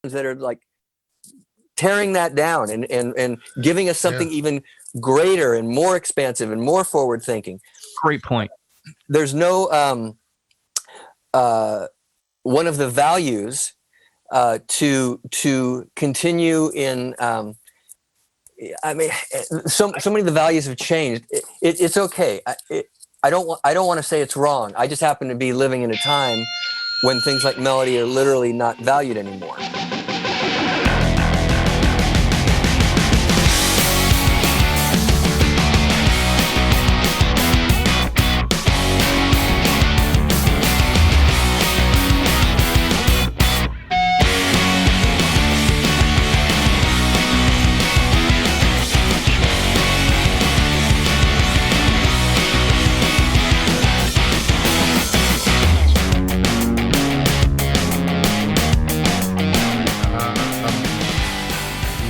albums that are like tearing that down and giving us something even greater and more expansive and more forward thinking. Great point. There's no one of the values to continue in. I mean, so many of the values have changed. It's okay. I don't want to say it's wrong. I just happen to be living in a time when things like melody are literally not valued anymore.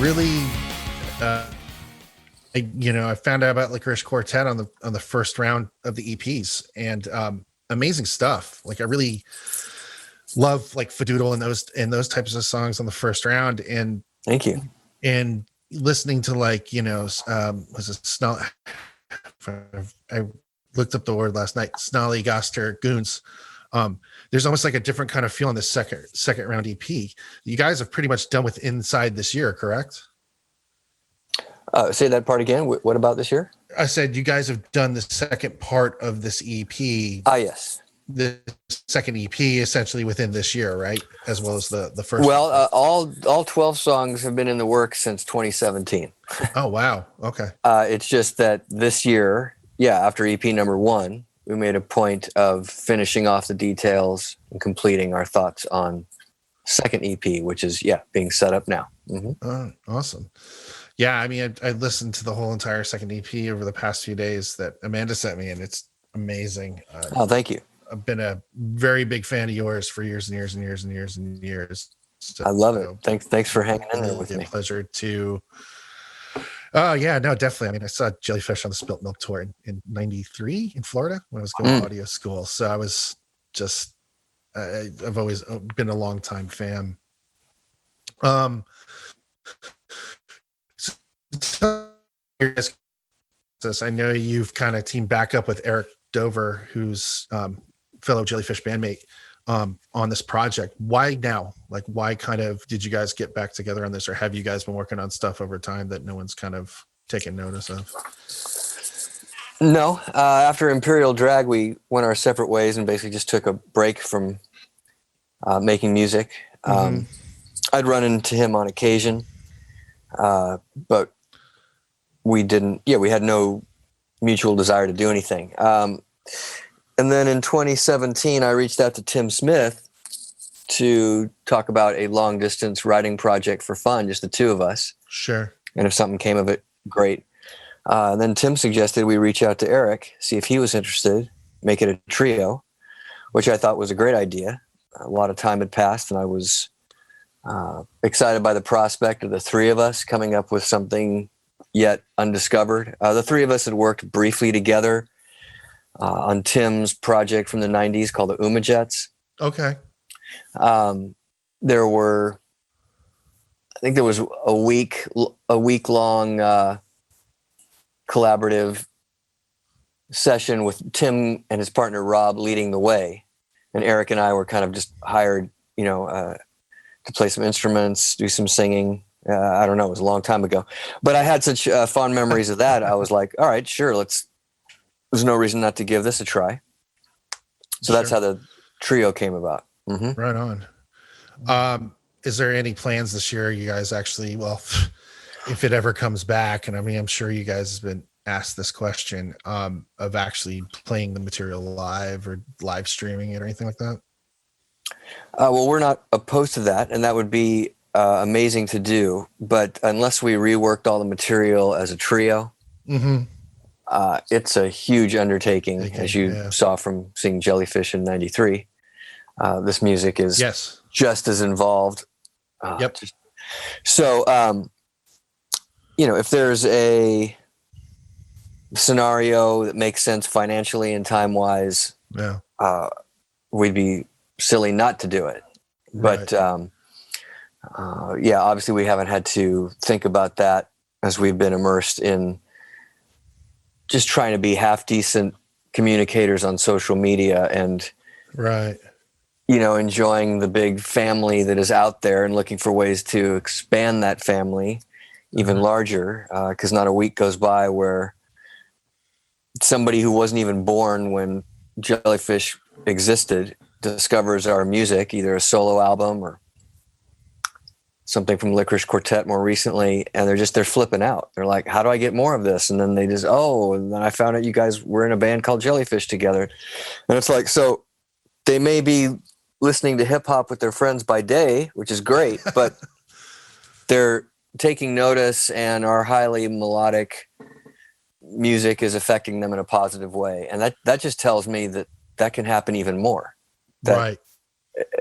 Really, I found out about Lickerish Quartet on the first round of the EPs, and amazing stuff. Like I really love like Fadoodle and those types of songs on the first round. And thank you. And listening to like was it Snarl? I looked up the word last night. Snolly Goster Goons. There's almost like a different kind of feel on this second round EP. You guys have pretty much done with Inside this year, correct? Say that part again. What about this year? I said you guys have done the second part of this EP. Yes. The second EP essentially within this year, right? As well as the first. Well, all 12 songs have been in the works since 2017. Oh, wow. Okay. It's just that this year, after EP number 1, we made a point of finishing off the details and completing our thoughts on second EP, which is, being set up now. Mm-hmm. Awesome. Yeah, I mean, I listened to the whole entire second EP over the past few days that Amanda sent me, and it's amazing. Thank you. I've been a very big fan of yours for years and years and years and years and years. So, I love it. Thanks for hanging in there with me. Pleasure to... Oh, yeah, no, definitely. I mean, I saw Jellyfish on the Spilt Milk Tour in 93 in Florida when I was going to audio school. So I was just, I've always been a long time fan. I know you've kind of teamed back up with Eric Dover, who's fellow Jellyfish bandmate, on this project. Why now? Like, why kind of did you guys get back together on this, or have you guys been working on stuff over time that no one's kind of taken notice of? No. After Imperial Drag, we went our separate ways and basically just took a break from making music. I'd run into him on occasion, but we didn't. We had no mutual desire to do anything. And then in 2017, I reached out to Tim Smith to talk about a long distance writing project for fun, just the two of us. Sure. And if something came of it, great. And then Tim suggested we reach out to Eric, see if he was interested, make it a trio, which I thought was a great idea. A lot of time had passed, and I was excited by the prospect of the three of us coming up with something yet undiscovered. The three of us had worked briefly together on Tim's project from the 90s called the Umajets. Okay. There was a week long collaborative session with Tim and his partner Rob leading the way, and Eric and I were kind of just hired, to play some instruments, do some singing. I don't know, it was a long time ago, but I had such fond memories of that. I was like, all right, sure, there's no reason not to give this a try. So that's how the trio came about. Mm-hmm. Right on. Is there any plans this year you guys actually, if it ever comes back, and I mean, I'm sure you guys have been asked this question, of actually playing the material live or live streaming it or anything like that? Well, we're not opposed to that, and that would be amazing to do. But unless we reworked all the material as a trio, it's a huge undertaking, as you saw from seeing Jellyfish in 93. This music is just as involved. So, if there's a scenario that makes sense financially and time-wise, we'd be silly not to do it. But yeah, obviously we haven't had to think about that as we've been immersed in just trying to be half decent communicators on social media and, Right. enjoying the big family that is out there and looking for ways to expand that family even larger. Because not a week goes by where somebody who wasn't even born when Jellyfish existed discovers our music, either a solo album or something from Lickerish Quartet more recently, and they're flipping out. They're like, how do I get more of this? And then they just, and then I found out you guys were in a band called Jellyfish together. And it's like, so they may be listening to hip hop with their friends by day, which is great, but they're taking notice, and our highly melodic music is affecting them in a positive way. And that just tells me that can happen even more. That Right.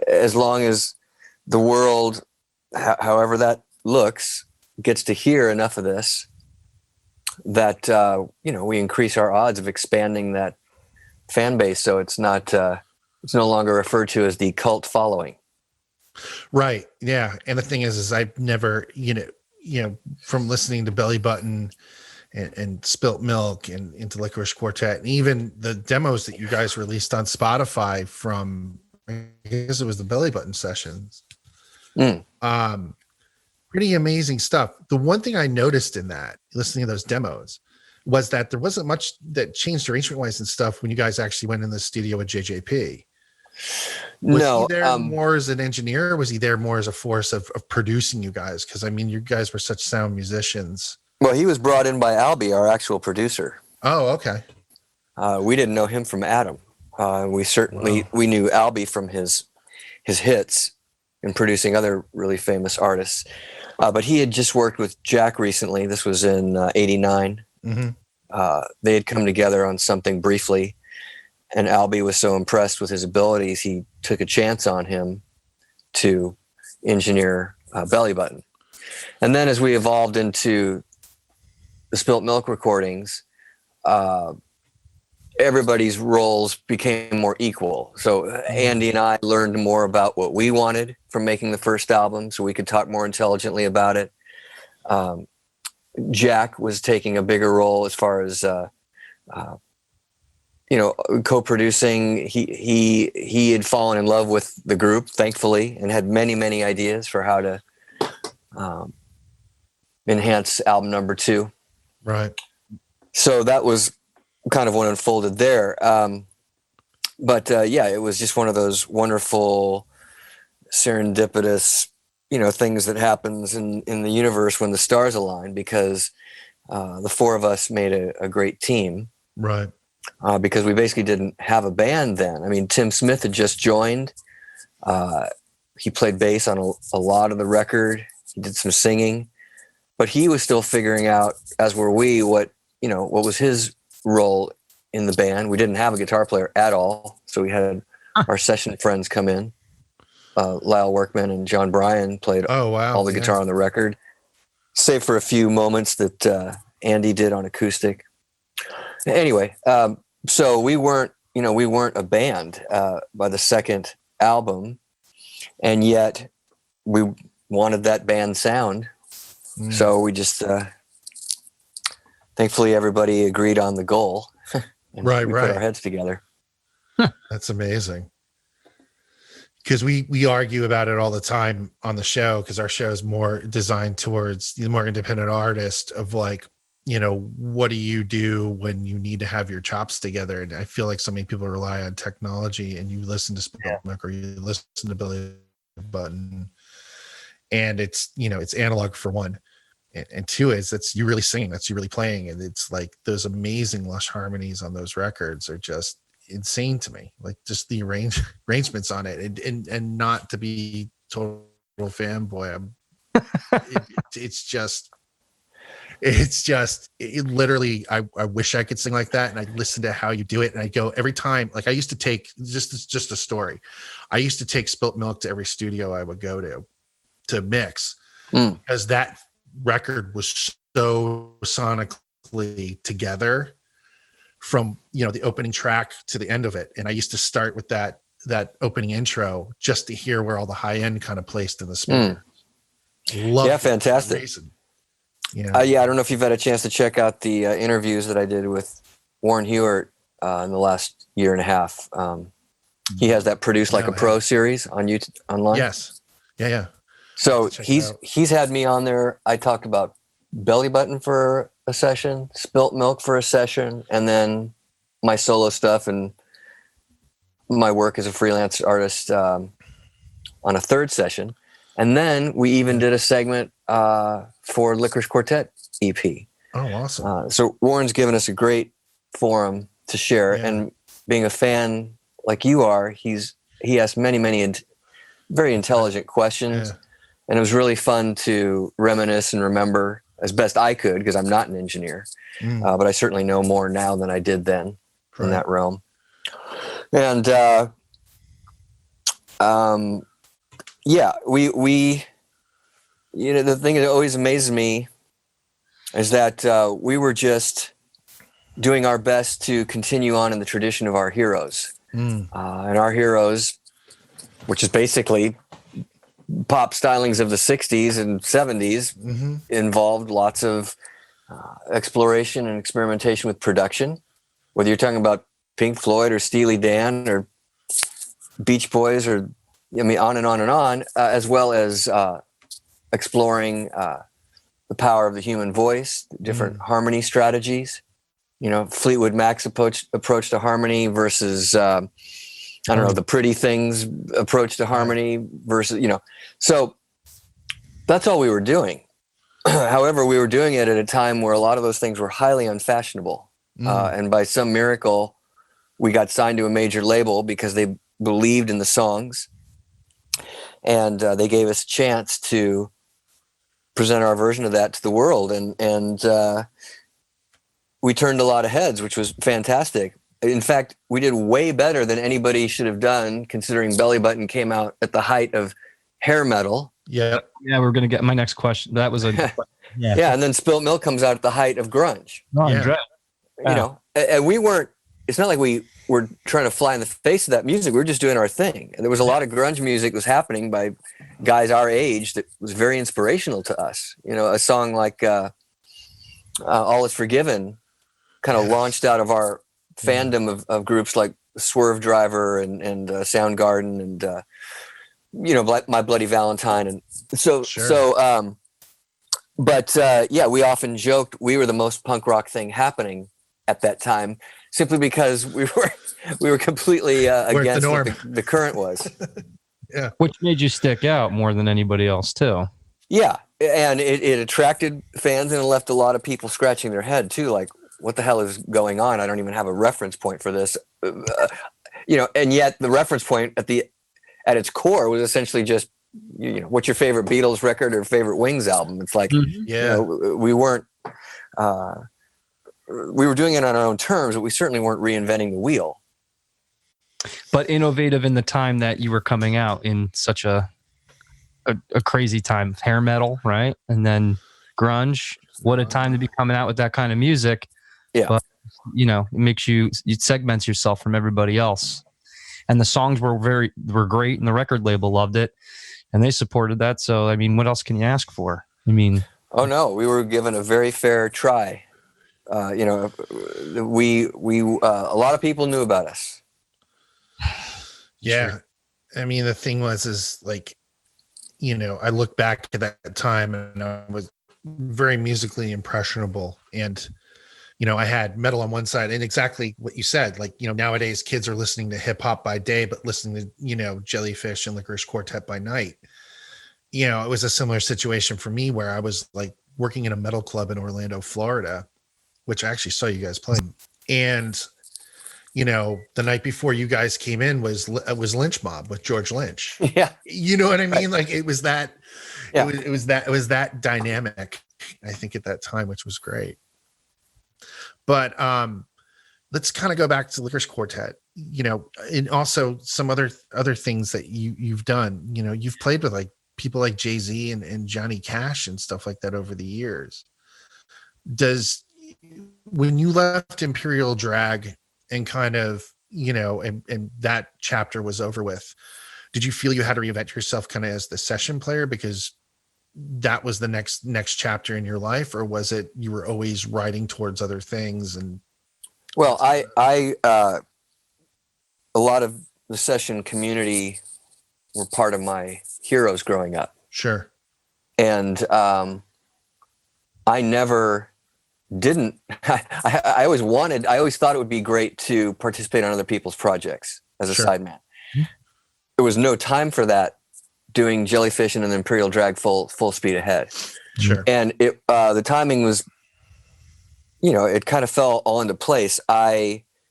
as long as the world, however that looks, gets to hear enough of this, that we increase our odds of expanding that fan base. So it's not it's no longer referred to as the cult following. Right. Yeah. And the thing is I've never, from listening to Belly Button and Spilt Milk and into Lickerish Quartet, and even the demos that you guys released on Spotify from, I guess it was the Belly Button sessions. Pretty amazing stuff. The one thing I noticed in that, listening to those demos, was that there wasn't much that changed arrangement wise and stuff when you guys actually went in the studio with JJP. Was he there more as an engineer, or was he there more as a force of producing you guys? Because I mean, you guys were such sound musicians. Well, he was brought in by Albie, our actual producer. Oh, okay. We didn't know him from Adam. We knew Albie from his hits in producing other really famous artists. But he had just worked with Jack recently. This was in '89. Mm-hmm. They had come together on something briefly, and Albie was so impressed with his abilities, he took a chance on him to engineer Belly Button. And then as we evolved into the Spilt Milk recordings, everybody's roles became more equal. So Andy and I learned more about what we wanted from making the first album, so we could talk more intelligently about it. Jack was taking a bigger role as far as co-producing. He had fallen in love with the group, thankfully, and had many ideas for how to enhance album number 2. Right. So that was kind of what unfolded there. But it was just one of those wonderful serendipitous, things that happens in the universe when the stars align, because the four of us made a great team. Right. Because we basically didn't have a band then. I mean, Tim Smith had just joined. He played bass on a lot of the record. He did some singing, but he was still figuring out, as were we, what was his role in the band. We didn't have a guitar player at all, so we had our session friends come in. Lyle Workman and John Bryan played all the guitar on the record, save for a few moments that Andy did on acoustic. Anyway, so we weren't a band by the second album, and yet we wanted that band sound. So we just thankfully everybody agreed on the goal. And we put our heads together. That's amazing. Because we argue about it all the time on the show, because our show is more designed towards the more independent artist of like, what do you do when you need to have your chops together? And I feel like so many people rely on technology, and you listen to Spilt Milk or you listen to Belly Button, and it's, it's analog for one. And two is that's you really singing, that's you really playing. And it's like those amazing lush harmonies on those records are just insane to me. Like just the arrangements on it, and not to be total fanboy. It literally, I wish I could sing like that. And I listen to how you do it, and I go every time. Like I used to take just a story. I used to take Spilt Milk to every studio I would go to mix, because that record was so sonically together from the opening track to the end of it. And I used to start with that opening intro just to hear where all the high end kind of placed in the speaker. Love Yeah, it for a fantastic. reason. Yeah. Yeah, I don't know if you've had a chance to check out the interviews that I did with Warren Hewart in the last year and a half. He has that Produce Like No, a Pro series on YouTube online. Yes. Yeah. Yeah. So Check it out. he's had me on there. I talked about Belly Button for a session, Spilt Milk for a session, and then my solo stuff and my work as a freelance artist on a third session. And then we even did a segment for Lickerish Quartet EP. Oh, awesome. So Warren's given us a great forum to share. Yeah. And being a fan like you are, he asked many very intelligent questions. Yeah. And it was really fun to reminisce and remember as best I could, because I'm not an engineer, but I certainly know more now than I did then in that realm. And yeah, we the thing that always amazes me is that we were just doing our best to continue on in the tradition of our heroes. And our heroes, which is basically pop stylings of the 60s and 70s, involved lots of exploration and experimentation with production, whether you're talking about Pink Floyd or Steely Dan or Beach Boys or, I mean, on and on and on, as well as exploring the power of the human voice, different harmony strategies, Fleetwood Mac's approach to harmony versus I don't know, the Pretty Things approach to harmony versus, so that's all we were doing. However, we were doing it at a time where a lot of those things were highly unfashionable. And by some miracle, we got signed to a major label because they believed in the songs. And they gave us a chance to present our version of that to the world. And we turned a lot of heads, which was fantastic. In fact, we did way better than anybody should have done, considering Belly Button came out at the height of hair metal. Yeah. Yeah, we're going to get my next question. That was a yeah. And then Spilt Milk comes out at the height of grunge. And we weren't, it's not like we were trying to fly in the face of that music. We were just doing our thing. And there was a lot of grunge music that was happening by guys our age that was very inspirational to us. A song like All Is Forgiven kind of launched out of our fandom of groups like Swerve Driver and Soundgarden and My Bloody Valentine, and yeah, we often joked we were the most punk rock thing happening at that time, simply because we were completely against the what the current was. Yeah, which made you stick out more than anybody else too. Yeah, and it attracted fans and it left a lot of people scratching their head too, like, what the hell is going on? I don't even have a reference point for this, and yet the reference point at its core was essentially just, what's your favorite Beatles record or favorite Wings album? It's like, we weren't, we were doing it on our own terms, but we certainly weren't reinventing the wheel. But innovative in the time that you were coming out in such a crazy time, hair metal, right? And then grunge. What a time to be coming out with that kind of music. Yeah. But, it makes it segments yourself from everybody else. And the songs were great, and the record label loved it, and they supported that. So, I mean, what else can you ask for? I mean, oh no, we were given a very fair try. We a lot of people knew about us. Yeah. Sure. I mean, the thing is like, I look back at that time and I was very musically impressionable, and I had metal on one side, and exactly what you said, like, nowadays kids are listening to hip hop by day, but listening to, Jellyfish and Lickerish Quartet by night. It was a similar situation for me where I was like working in a metal club in Orlando, Florida, which I actually saw you guys play. And, the night before you guys came in was Lynch Mob with George Lynch. Yeah. You know what I mean? Right. Like it was that, yeah. it was that dynamic, I think, at that time, which was great. But let's kind of go back to Lickerish Quartet, and also some other things that you've done. You've played with like people like Jay-Z and Johnny Cash and stuff like that over the years. When you left Imperial Drag and kind of, and that chapter was over with, did you feel you had to reinvent yourself kind of as the session player? Because that was the next chapter in your life, or was it you were always writing towards other things? And Well, I a lot of the session community were part of my heroes growing up. sure, And I never didn't. I always thought it would be great to participate on other people's projects as a Sure. sideman. There was no time for that doing Jellyfish and an Imperial Drag full speed ahead. sure, And it the timing was, it kind of fell all into place.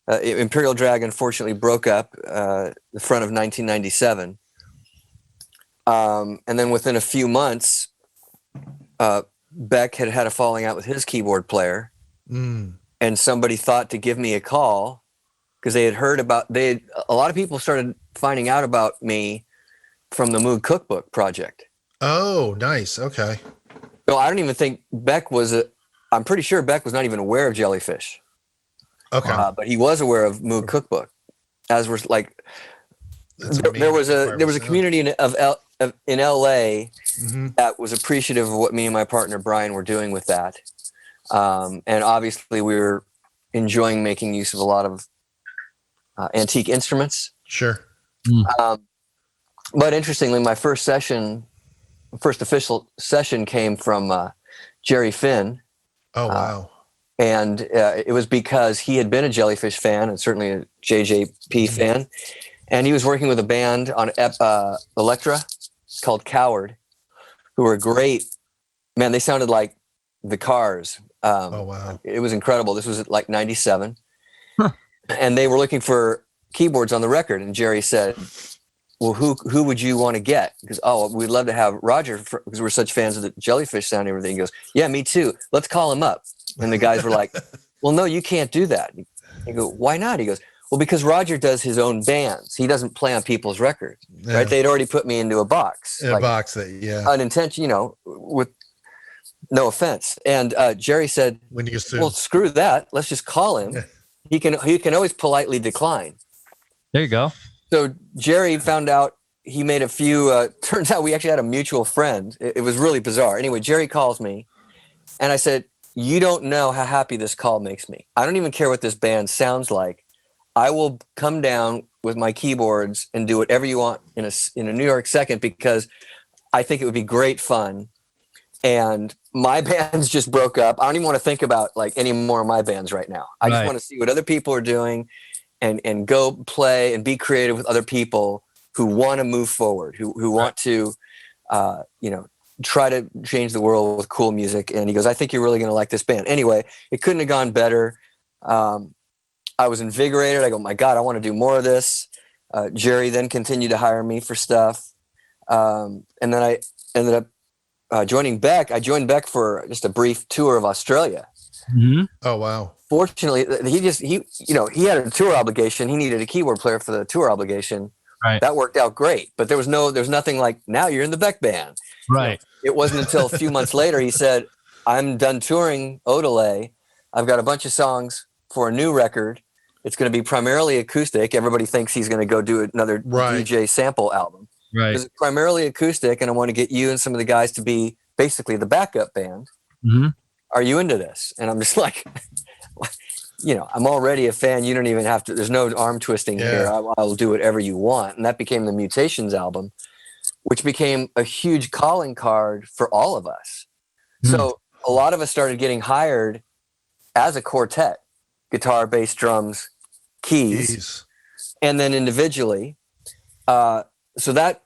Imperial Drag unfortunately broke up the front of 1997. And then within a few months, Beck had a falling out with his keyboard player, and somebody thought to give me a call because they had heard about a lot of people started finding out about me from the Moog Cookbook project. Oh, nice. Okay. So I don't even think Beck I'm pretty sure Beck was not even aware of Jellyfish. Okay. But he was aware of Moog Cookbook, as was like there was a community in LA that was appreciative of what me and my partner Brian were doing with that, and obviously we were enjoying making use of a lot of antique instruments. Sure. But interestingly, my first official session came from Jerry Finn. Oh, wow. And it was because he had been a Jellyfish fan and certainly a JJP fan. And he was working with a band on Elektra called Coward, who were great. Man, they sounded like the Cars. Oh, wow. It was incredible. This was like 97. And they were looking for keyboards on the record. And Jerry said, well, who would you want to get? Because, we'd love to have Roger because we're such fans of the Jellyfish sound and everything. He goes, yeah, me too. Let's call him up. And the guys were like, well, no, you can't do that. I go, why not? He goes, well, because Roger does his own bands. He doesn't play on people's records, right? They'd already put me into a box. In a box that, yeah. Unintentional, with no offense. And Jerry said, When you assume. well, screw that. Let's just call him. He can always politely decline. There you go. So Jerry found out he made a few, turns out we actually had a mutual friend. It was really bizarre. Anyway, Jerry calls me and I said, you don't know how happy this call makes me. I don't even care what this band sounds like. I will come down with my keyboards and do whatever you want in a New York second because I think it would be great fun. And my bands just broke up. I don't even want to think about like any more of my bands right now. I just want to see what other people are doing and go play and be creative with other people who want to move forward, who want to, try to change the world with cool music. And he goes, I think you're really going to like this band. Anyway, it couldn't have gone better. I was invigorated. I go, my God, I want to do more of this. Jerry then continued to hire me for stuff. And then I ended up joining Beck. I joined Beck for just a brief tour of Australia. Mm-hmm. Oh, wow. Fortunately, he had a tour obligation. He needed a keyboard player for the tour obligation. Right. That worked out great. But there's nothing like, now you're in the Beck band. Right. It wasn't until a few months later he said, I'm done touring Odelay. I've got a bunch of songs for a new record. It's going to be primarily acoustic. Everybody thinks he's going to go do another DJ sample album. Right. It's primarily acoustic, and I want to get you and some of the guys to be basically the backup band. Mm-hmm. Are you into this? And I'm just like, I'm already a fan. You don't even have to. There's no arm twisting here. I'll do whatever you want. And that became the Mutations album, which became a huge calling card for all of us. So a lot of us started getting hired as a quartet: guitar, bass, drums, keys. And then individually. So that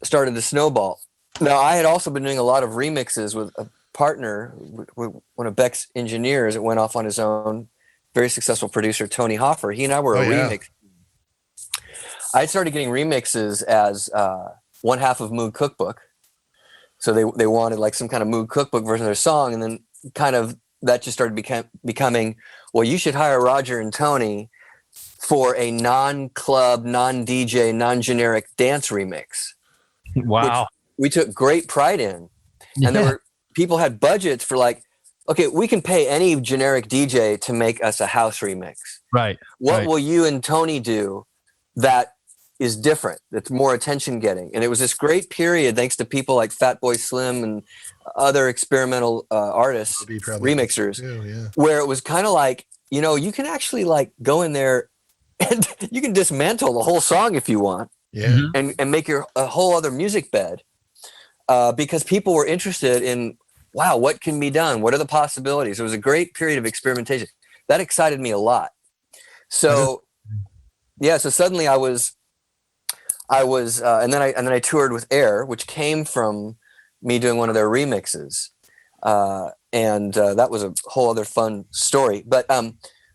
started to snowball. Now, I had also been doing a lot of remixes with a partner, one of Beck's engineers that went off on his own, very successful producer, Tony Hoffer. He and I were a remix. I started getting remixes as one half of Moog Cookbook. So they wanted like some kind of Moog Cookbook version of their song. And then kind of that just started becoming, well, you should hire Roger and Tony for a non-club, non-DJ, non-generic dance remix. Wow. We took great pride in. And there were people had budgets for like, okay, we can pay any generic DJ to make us a house remix. Right. What will you and Tony do that is different. That's more attention getting. And it was this great period, thanks to people like Fatboy Slim and other experimental artists, remixers, too, yeah. where it was kind of like, you know, you can actually like go in there and you can dismantle the whole song if you want, Yeah. and make a whole other music bed, because people were interested in, wow, what can be done? What are the possibilities? It was a great period of experimentation. That excited me a lot. So, yeah, so suddenly I was, and then I toured with Air, which came from me doing one of their remixes, and that was a whole other fun story. But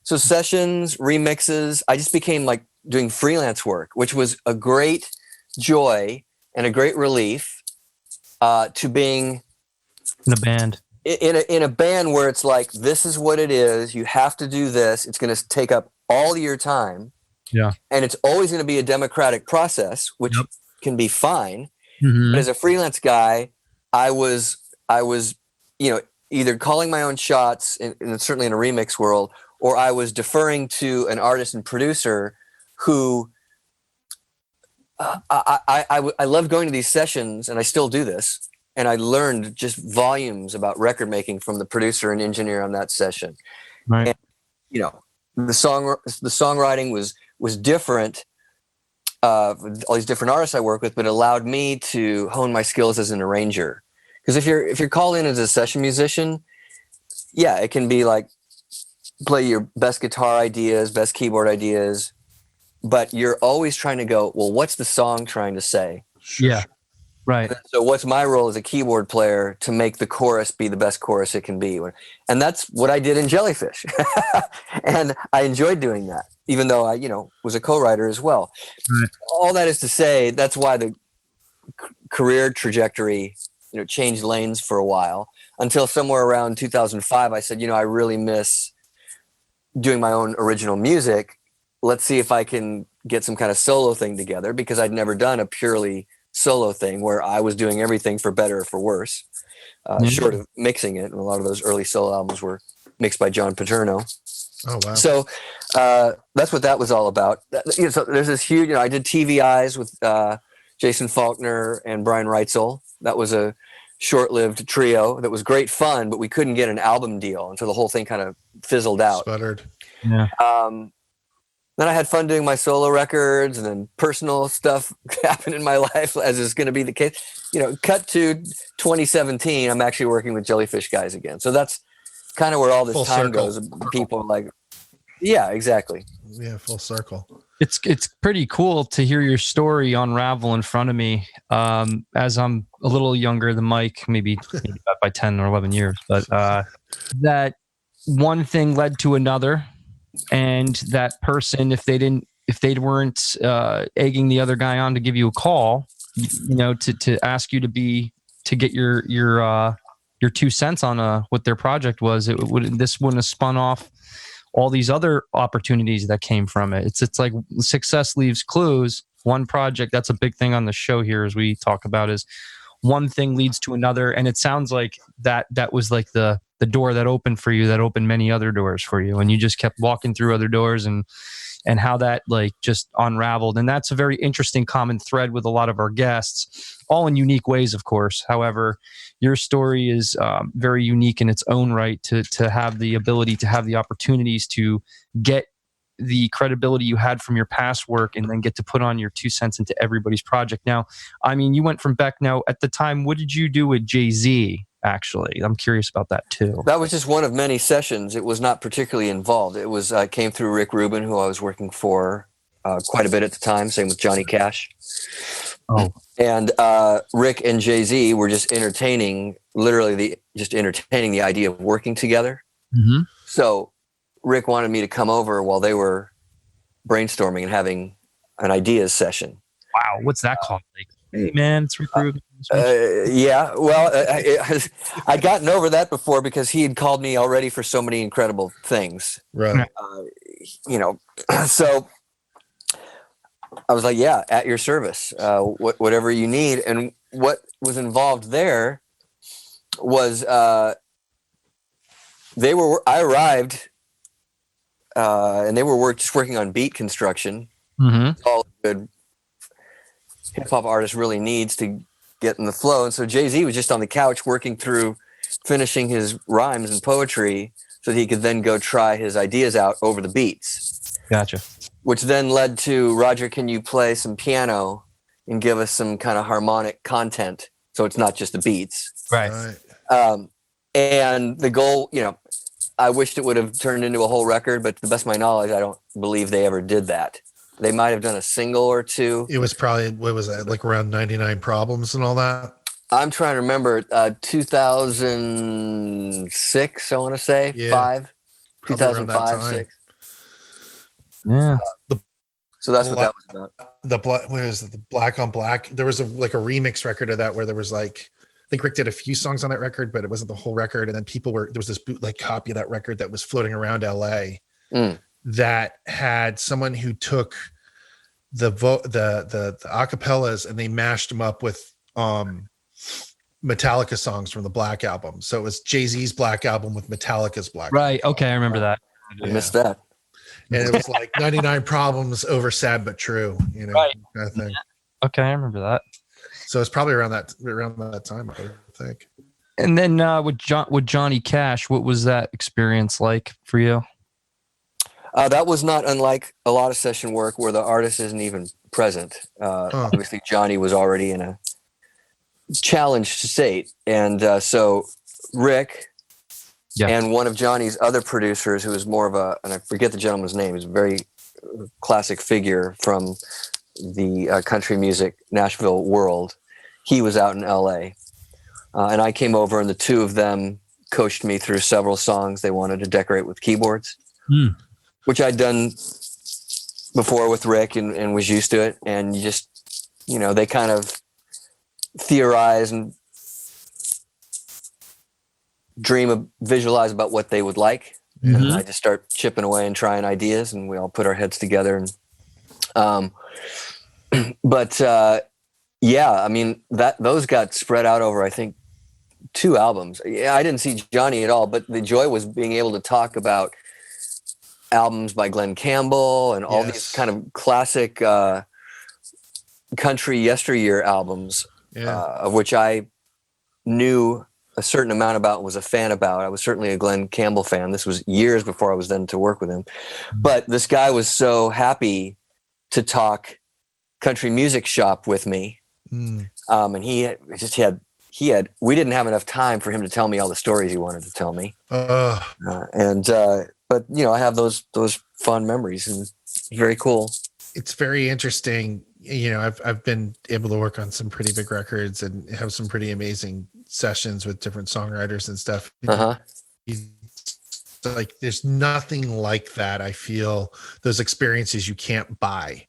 so sessions, remixes, I just became like doing freelance work, which was a great joy and a great relief to being In a band. in a band where it's like, this is what it is. You have to do this. It's going to take up all your time. Yeah. And it's always going to be a democratic process, which can be fine. Mm-hmm. But as a freelance guy, I was, you know, either calling my own shots, and certainly in a remix world, or I was deferring to an artist and producer who I love going to these sessions, and I still do this. And I learned just volumes about record making from the producer and engineer on that session. Right. And, you know, the songwriting was different. All these different artists I work with, but it allowed me to hone my skills as an arranger. Because if you're called in as a session musician, yeah, it can be like play your best guitar ideas, best keyboard ideas, but you're always trying to go, well, what's the song trying to say? Yeah. Right. So what's my role as a keyboard player to make the chorus be the best chorus it can be? And that's what I did in Jellyfish. And I enjoyed doing that, even though I, you know, was a co-writer as well. Right. All that is to say, that's why the career trajectory, you know, changed lanes for a while, until somewhere around 2005, I said, you know, I really miss doing my own original music. Let's see if I can get some kind of solo thing together, because I'd never done a purely solo thing where I was doing everything for better or for worse, short of mixing it. And a lot of those early solo albums were mixed by John Paterno. Oh, wow. So that's what that was all about. You know, so there's this huge, you know, I did TVIs with Jason Faulkner and Brian Reitzel. That was a short-lived trio that was great fun, but we couldn't get an album deal, and so the whole thing kind of fizzled out. Sputtered. Yeah. Then I had fun doing my solo records, and then personal stuff happened in my life, as is going to be the case. You know, cut to 2017, I'm actually working with Jellyfish guys again. So that's kind of where all this Full time circle. goes. People are like, yeah, exactly. Yeah, full circle. It's pretty cool to hear your story unravel in front of me. As I'm a little younger than Mike, maybe by 10 or 11 years, but that one thing led to another. And that person, if they weren't egging the other guy on to give you a call, you know, to ask you to get your 2 cents on what their project was, this wouldn't have spun off all these other opportunities that came from it. It's like success leaves clues. One project, that's a big thing on the show here, as we talk about, is one thing leads to another. And it sounds like that was like the door that opened for you, that opened many other doors for you. And you just kept walking through other doors, and how that like just unraveled. And that's a very interesting common thread with a lot of our guests, all in unique ways, of course. However, your story is very unique in its own right, to have the ability to have the opportunities to get the credibility you had from your past work, and then get to put on your 2 cents into everybody's project. Now, I mean, you went from Beck. Now, at the time, what did you do with Jay-Z? Actually, I'm curious about that too. That was just one of many sessions. It was not particularly involved. It was came through Rick Rubin, who I was working for quite a bit at the time. Same with Johnny Cash. Oh, and Rick and Jay-Z were just entertaining the idea of working together. Mm-hmm. So Rick wanted me to come over while they were brainstorming and having an ideas session. Wow, what's that called? Like, hey man, it's Rick Rubin. Yeah, well, I'd gotten over that before, because he had called me already for so many incredible things. Right. You know, so I was like, yeah, at your service, whatever you need. And what was involved there was I arrived and they were just working on beat construction. Mm-hmm. All a good hip hop artist really needs to get in the flow. And so Jay-Z was just on the couch working through finishing his rhymes and poetry so that he could then go try his ideas out over the beats. Gotcha. Which then led to, Roger, can you play some piano and give us some kind of harmonic content so it's not just the beats? Right. And the goal, I wished it would have turned into a whole record, but to the best of my knowledge, I don't believe they ever did that. They might have done a single or two. It was probably, what was that, like around 99 Problems and all that? I'm trying to remember, 2006, I want to say, Yeah, 5, probably around that 2005, time. 6. Yeah. So that's what that was about. What is it? The Black on Black. There was a remix record of that where there was like, I think Rick did a few songs on that record, but it wasn't the whole record. And then there was this bootleg copy of that record that was floating around LA that had someone who took the acapellas and they mashed them up with Metallica songs from the Black Album. So it was Jay-Z's Black Album with Metallica's Black Right. Album. Okay. I remember that. I missed that. And it was like 99 Problems over Sad But True, Right. kind of thing. Okay. I remember that. So it's probably around that time, I think. And then with Johnny Cash, what was that experience like for you? That was not unlike a lot of session work where the artist isn't even present. Obviously, Johnny was already in a challenged state. And so Rick and one of Johnny's other producers, who was more of and I forget the gentleman's name, is a very classic figure from the country music Nashville world. He was out in LA. And I came over and the two of them coached me through several songs they wanted to decorate with keyboards, which I'd done before with Rick and was used to it. And you just, they kind of theorize and visualize about what they would like. And I just start chipping away and trying ideas, and we all put our heads together. And, those got spread out over, I think, 2 albums. Yeah, I didn't see Johnny at all, but the joy was being able to talk about albums by Glenn Campbell and all these kind of classic country yesteryear albums, of which I knew a certain amount about and was a fan about. I was certainly a Glenn Campbell fan. This was years before I was then to work with him. But this guy was so happy to talk country music shop with me. And we didn't have enough time for him to tell me all the stories he wanted to tell me. But I have those fond memories, and it's very cool. It's very interesting. I've been able to work on some pretty big records and have some pretty amazing sessions with different songwriters and stuff. Like there's nothing like that. I feel those experiences you can't buy,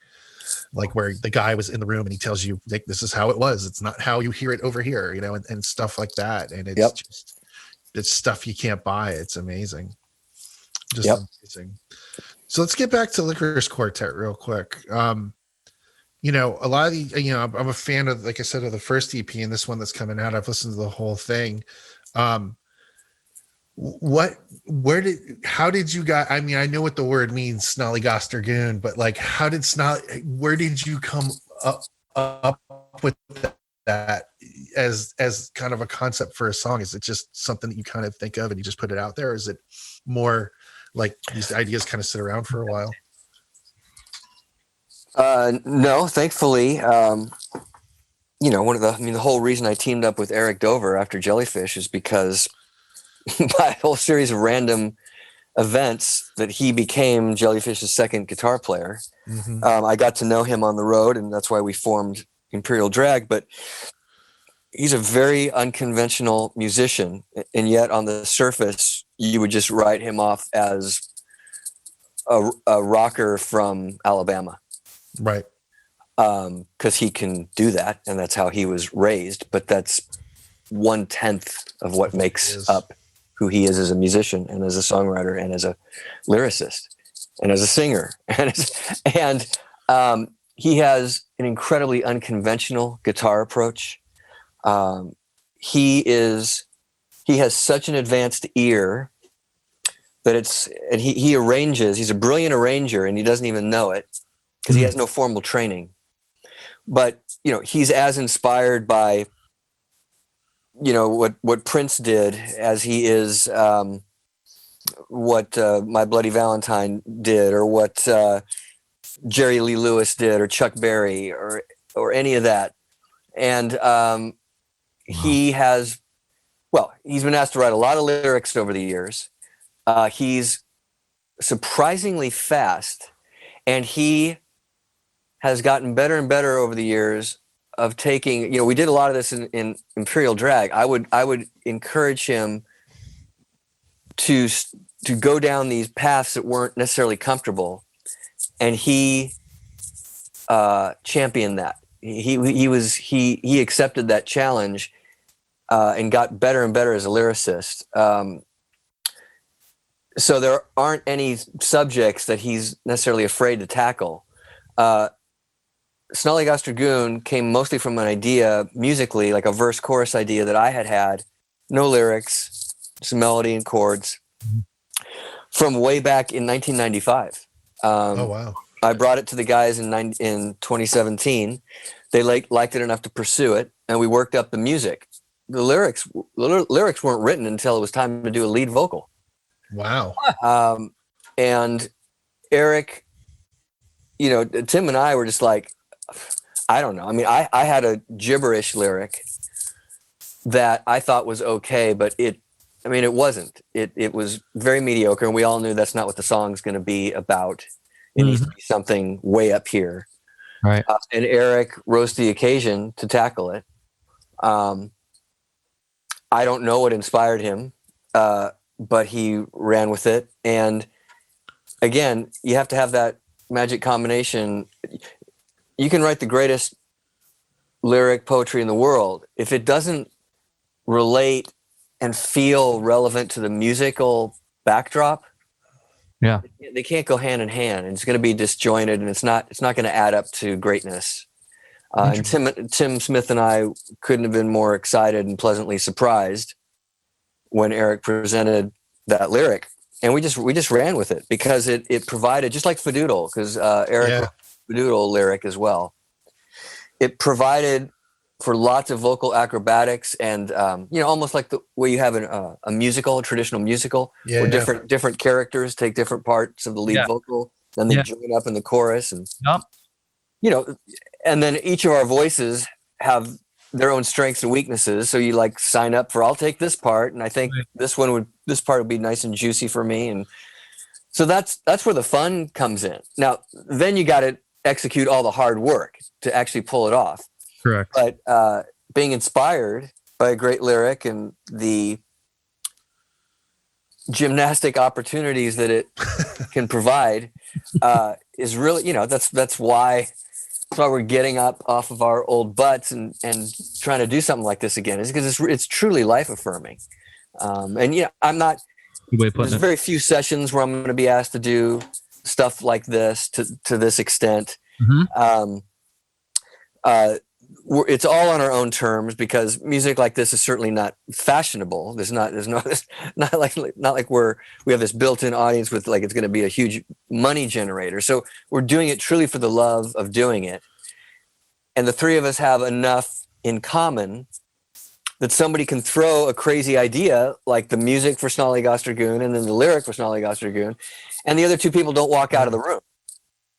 like where the guy was in the room and he tells you, like, this is how it was. It's not how you hear it over here, and stuff like that. And it's it's stuff you can't buy. It's amazing. Just amazing. So let's get back to Lickerish Quartet real quick. A lot of the, I'm a fan of, like I said, of the first EP and this one that's coming out. I've listened to the whole thing. How did you guys, I know what the word means, Snollygoster Goon, but like, where did you come up with that as kind of a concept for a song? Is it just something that you kind of think of and you just put it out there? Or is it more like these ideas kind of sit around for a while? No, thankfully, the whole reason I teamed up with Eric Dover after Jellyfish is because by a whole series of random events that he became Jellyfish's second guitar player. I got to know him on the road, and that's why we formed Imperial Drag. But he's a very unconventional musician, and yet on the surface, you would just write him off as a rocker from Alabama. Right. Because he can do that, and that's how he was raised. But that's 1/10 of what makes up who he is as a musician and as a songwriter and as a lyricist and as a singer. And he has an incredibly unconventional guitar approach. He has such an advanced ear that he arranges. He's a brilliant arranger, and he doesn't even know it because he has no formal training. but he's as inspired by what Prince did as he is what My Bloody Valentine did, or what Jerry Lee Lewis did, or Chuck Berry, or any of that. And he's been asked to write a lot of lyrics over the years. He's surprisingly fast, and he has gotten better and better over the years of taking, we did a lot of this in Imperial Drag. I would encourage him to go down these paths that weren't necessarily comfortable, and he championed that. He accepted that challenge and got better and better as a lyricist. So there aren't any subjects that he's necessarily afraid to tackle. Snollygoss Dragoon came mostly from an idea musically, like a verse chorus idea that I had, no lyrics, just melody and chords, from way back in 1995. Oh wow! I brought it to the guys in 2017. They liked it enough to pursue it, and we worked up the music. The lyrics weren't written until it was time to do a lead vocal. Wow. And Eric, Tim and I were just like, I don't know. I mean, I had a gibberish lyric that I thought was okay, but it wasn't. It was very mediocre, and we all knew that's not what the song's going to be about. It needs to be something way up here. Right. And Eric rose to the occasion to tackle it. I don't know what inspired him, but he ran with it. And again, you have to have that magic combination. You can write the greatest lyric poetry in the world. If it doesn't relate and feel relevant to the musical backdrop, they can't go hand in hand. It's going to be disjointed, and it's not going to add up to greatness. And Tim Smith and I couldn't have been more excited and pleasantly surprised when Eric presented that lyric, and we just ran with it because it provided, just like Fadoodle, because Eric wrote Fadoodle lyric as well. It provided for lots of vocal acrobatics, and almost like the way you have a traditional musical, where different characters take different parts of the lead vocal, then they join up in the chorus, and and then each of our voices have their own strengths and weaknesses. So you sign up for, I'll take this part, and I think this part would be nice and juicy for me, and so that's where the fun comes in. Now, then you got to execute all the hard work to actually pull it off. Correct. But being inspired by a great lyric and the gymnastic opportunities that it can provide is really, that's why we're getting up off of our old butts and trying to do something like this again, is because it's truly life affirming. And I'm not, there's very few sessions where I'm going to be asked to do stuff like this to this extent. It's all on our own terms, because music like this is certainly not fashionable. There's not like we have this built-in audience with it's going to be a huge money generator. So we're doing it truly for the love of doing it. And the three of us have enough in common that somebody can throw a crazy idea like the music for Snollygoss Dragoon and then the lyric for Snollygoss Dragoon, and the other two people don't walk out of the room.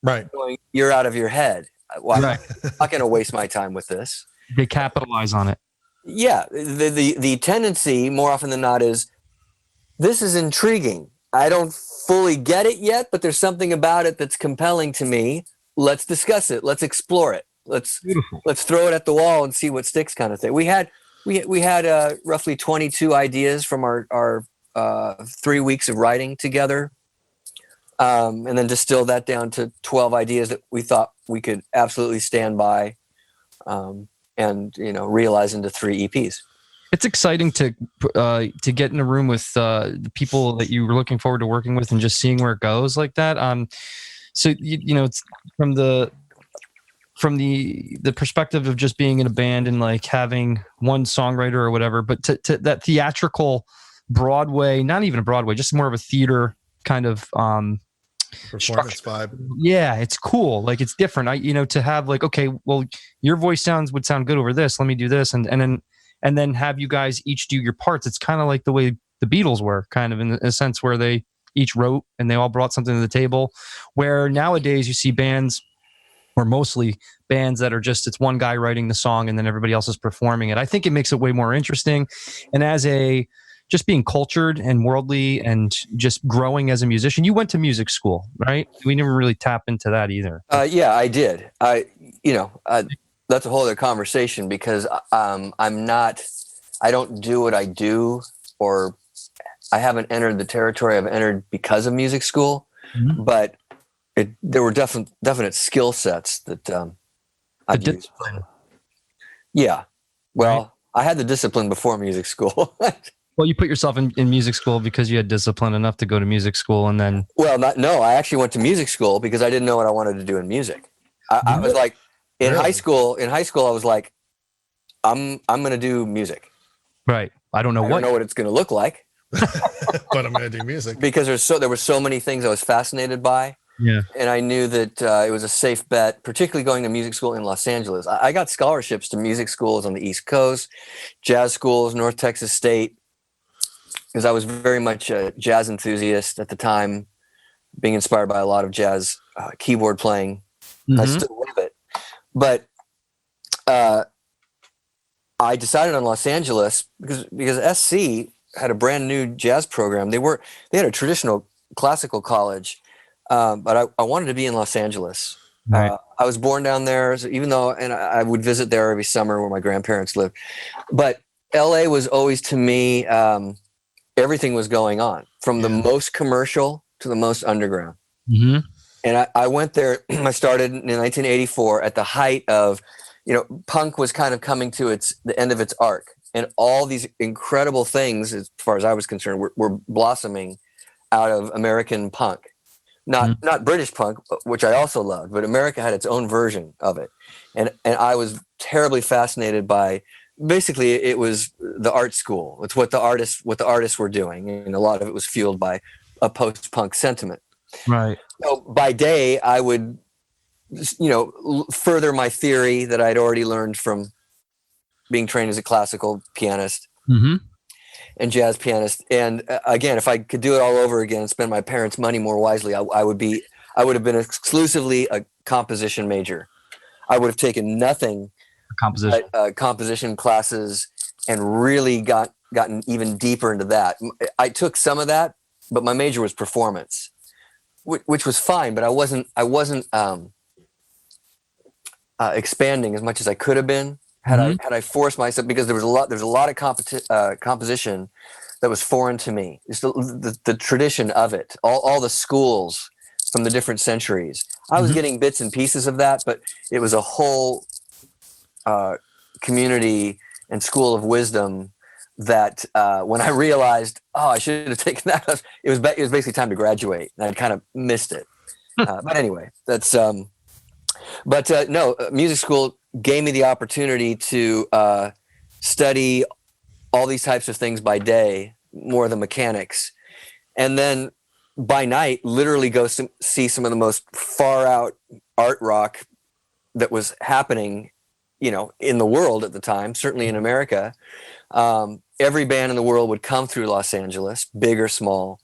Right. Going, you're out of your head. Well, I'm not going to waste my time with this. They capitalize on it. Yeah. The tendency more often than not is, this is intriguing. I don't fully get it yet, but there's something about it that's compelling to me. Let's discuss it. Let's explore it. Let's throw it at the wall and see what sticks, kind of thing. We had roughly 22 ideas from our 3 weeks of writing together. And then distill that down to 12 ideas that we thought we could absolutely stand by, and realize into 3 EPs. It's exciting to get in a room with the people that you were looking forward to working with and just seeing where it goes like that. So it's from the perspective of just being in a band and having one songwriter or whatever, but to that theatrical Broadway, not even a Broadway, just more of a theater kind of Performance vibe. Yeah, it's cool. Like it's different. To have like, okay, well, your voice would sound good over this. Let me do this, and then have you guys each do your parts. It's kind of like the way the Beatles were, kind of in a sense where they each wrote and they all brought something to the table. Where nowadays you see bands, or mostly bands, that are just, it's one guy writing the song and then everybody else is performing it. I think it makes it way more interesting. And as just being cultured and worldly and just growing as a musician, you went to music school, right? We never really tap into that either. Yeah, I did. That's a whole other conversation, because I don't do what I do, or I haven't entered the territory I've entered because of music school, but there were definite skill sets that I used. Yeah. Well, right. I had the discipline before music school. Well, you put yourself in music school because you had discipline enough to go to music school, and then... Well, I actually went to music school because I didn't know what I wanted to do in music. I was like, in high school, I was like, I'm going to do music. Right. I don't know what it's going to look like. But I'm going to do music. Because there were so many things I was fascinated by. Yeah. And I knew that it was a safe bet, particularly going to music school in Los Angeles. I got scholarships to music schools on the East Coast, jazz schools, North Texas State, because I was very much a jazz enthusiast at the time, being inspired by a lot of jazz keyboard playing. I still love it. But I decided on Los Angeles because SC had a brand new jazz program. They had a traditional classical college, but I wanted to be in Los Angeles. Right. I was born down there, so even though, and I would visit there every summer where my grandparents lived. But LA was always, to me, everything was going on, from the most commercial to the most underground. Mm-hmm. And I went there. I started in 1984 at the height of, punk was kind of coming to the end of its arc, and all these incredible things, as far as I was concerned, were blossoming out of American punk. Not British punk, which I also loved, but America had its own version of it, and I was terribly fascinated by. Basically, it was the art school. It's what the artists were doing, and a lot of it was fueled by a post-punk sentiment. Right. So by day, I would, further my theory that I'd already learned from being trained as a classical pianist and jazz pianist. And again, if I could do it all over again and spend my parents' money more wisely, I would have been exclusively a composition major. I would have taken nothing composition classes and really gotten even deeper into that. I took some of that, but my major was performance, which was fine, but I wasn't expanding as much as I could have been had I forced myself, because there's a lot of composition that was foreign to me. It's the tradition of it, all the schools from the different centuries. I was getting bits and pieces of that, but it was a whole community and school of wisdom that when I realized, I should have taken that, it was basically time to graduate, and I kind of missed it. But anyway, that's no, music school gave me the opportunity to study all these types of things by day, more the mechanics, and then by night literally go see some of the most far out art rock that was happening in the world at the time, certainly in America. Every band in the world would come through Los Angeles, big or small.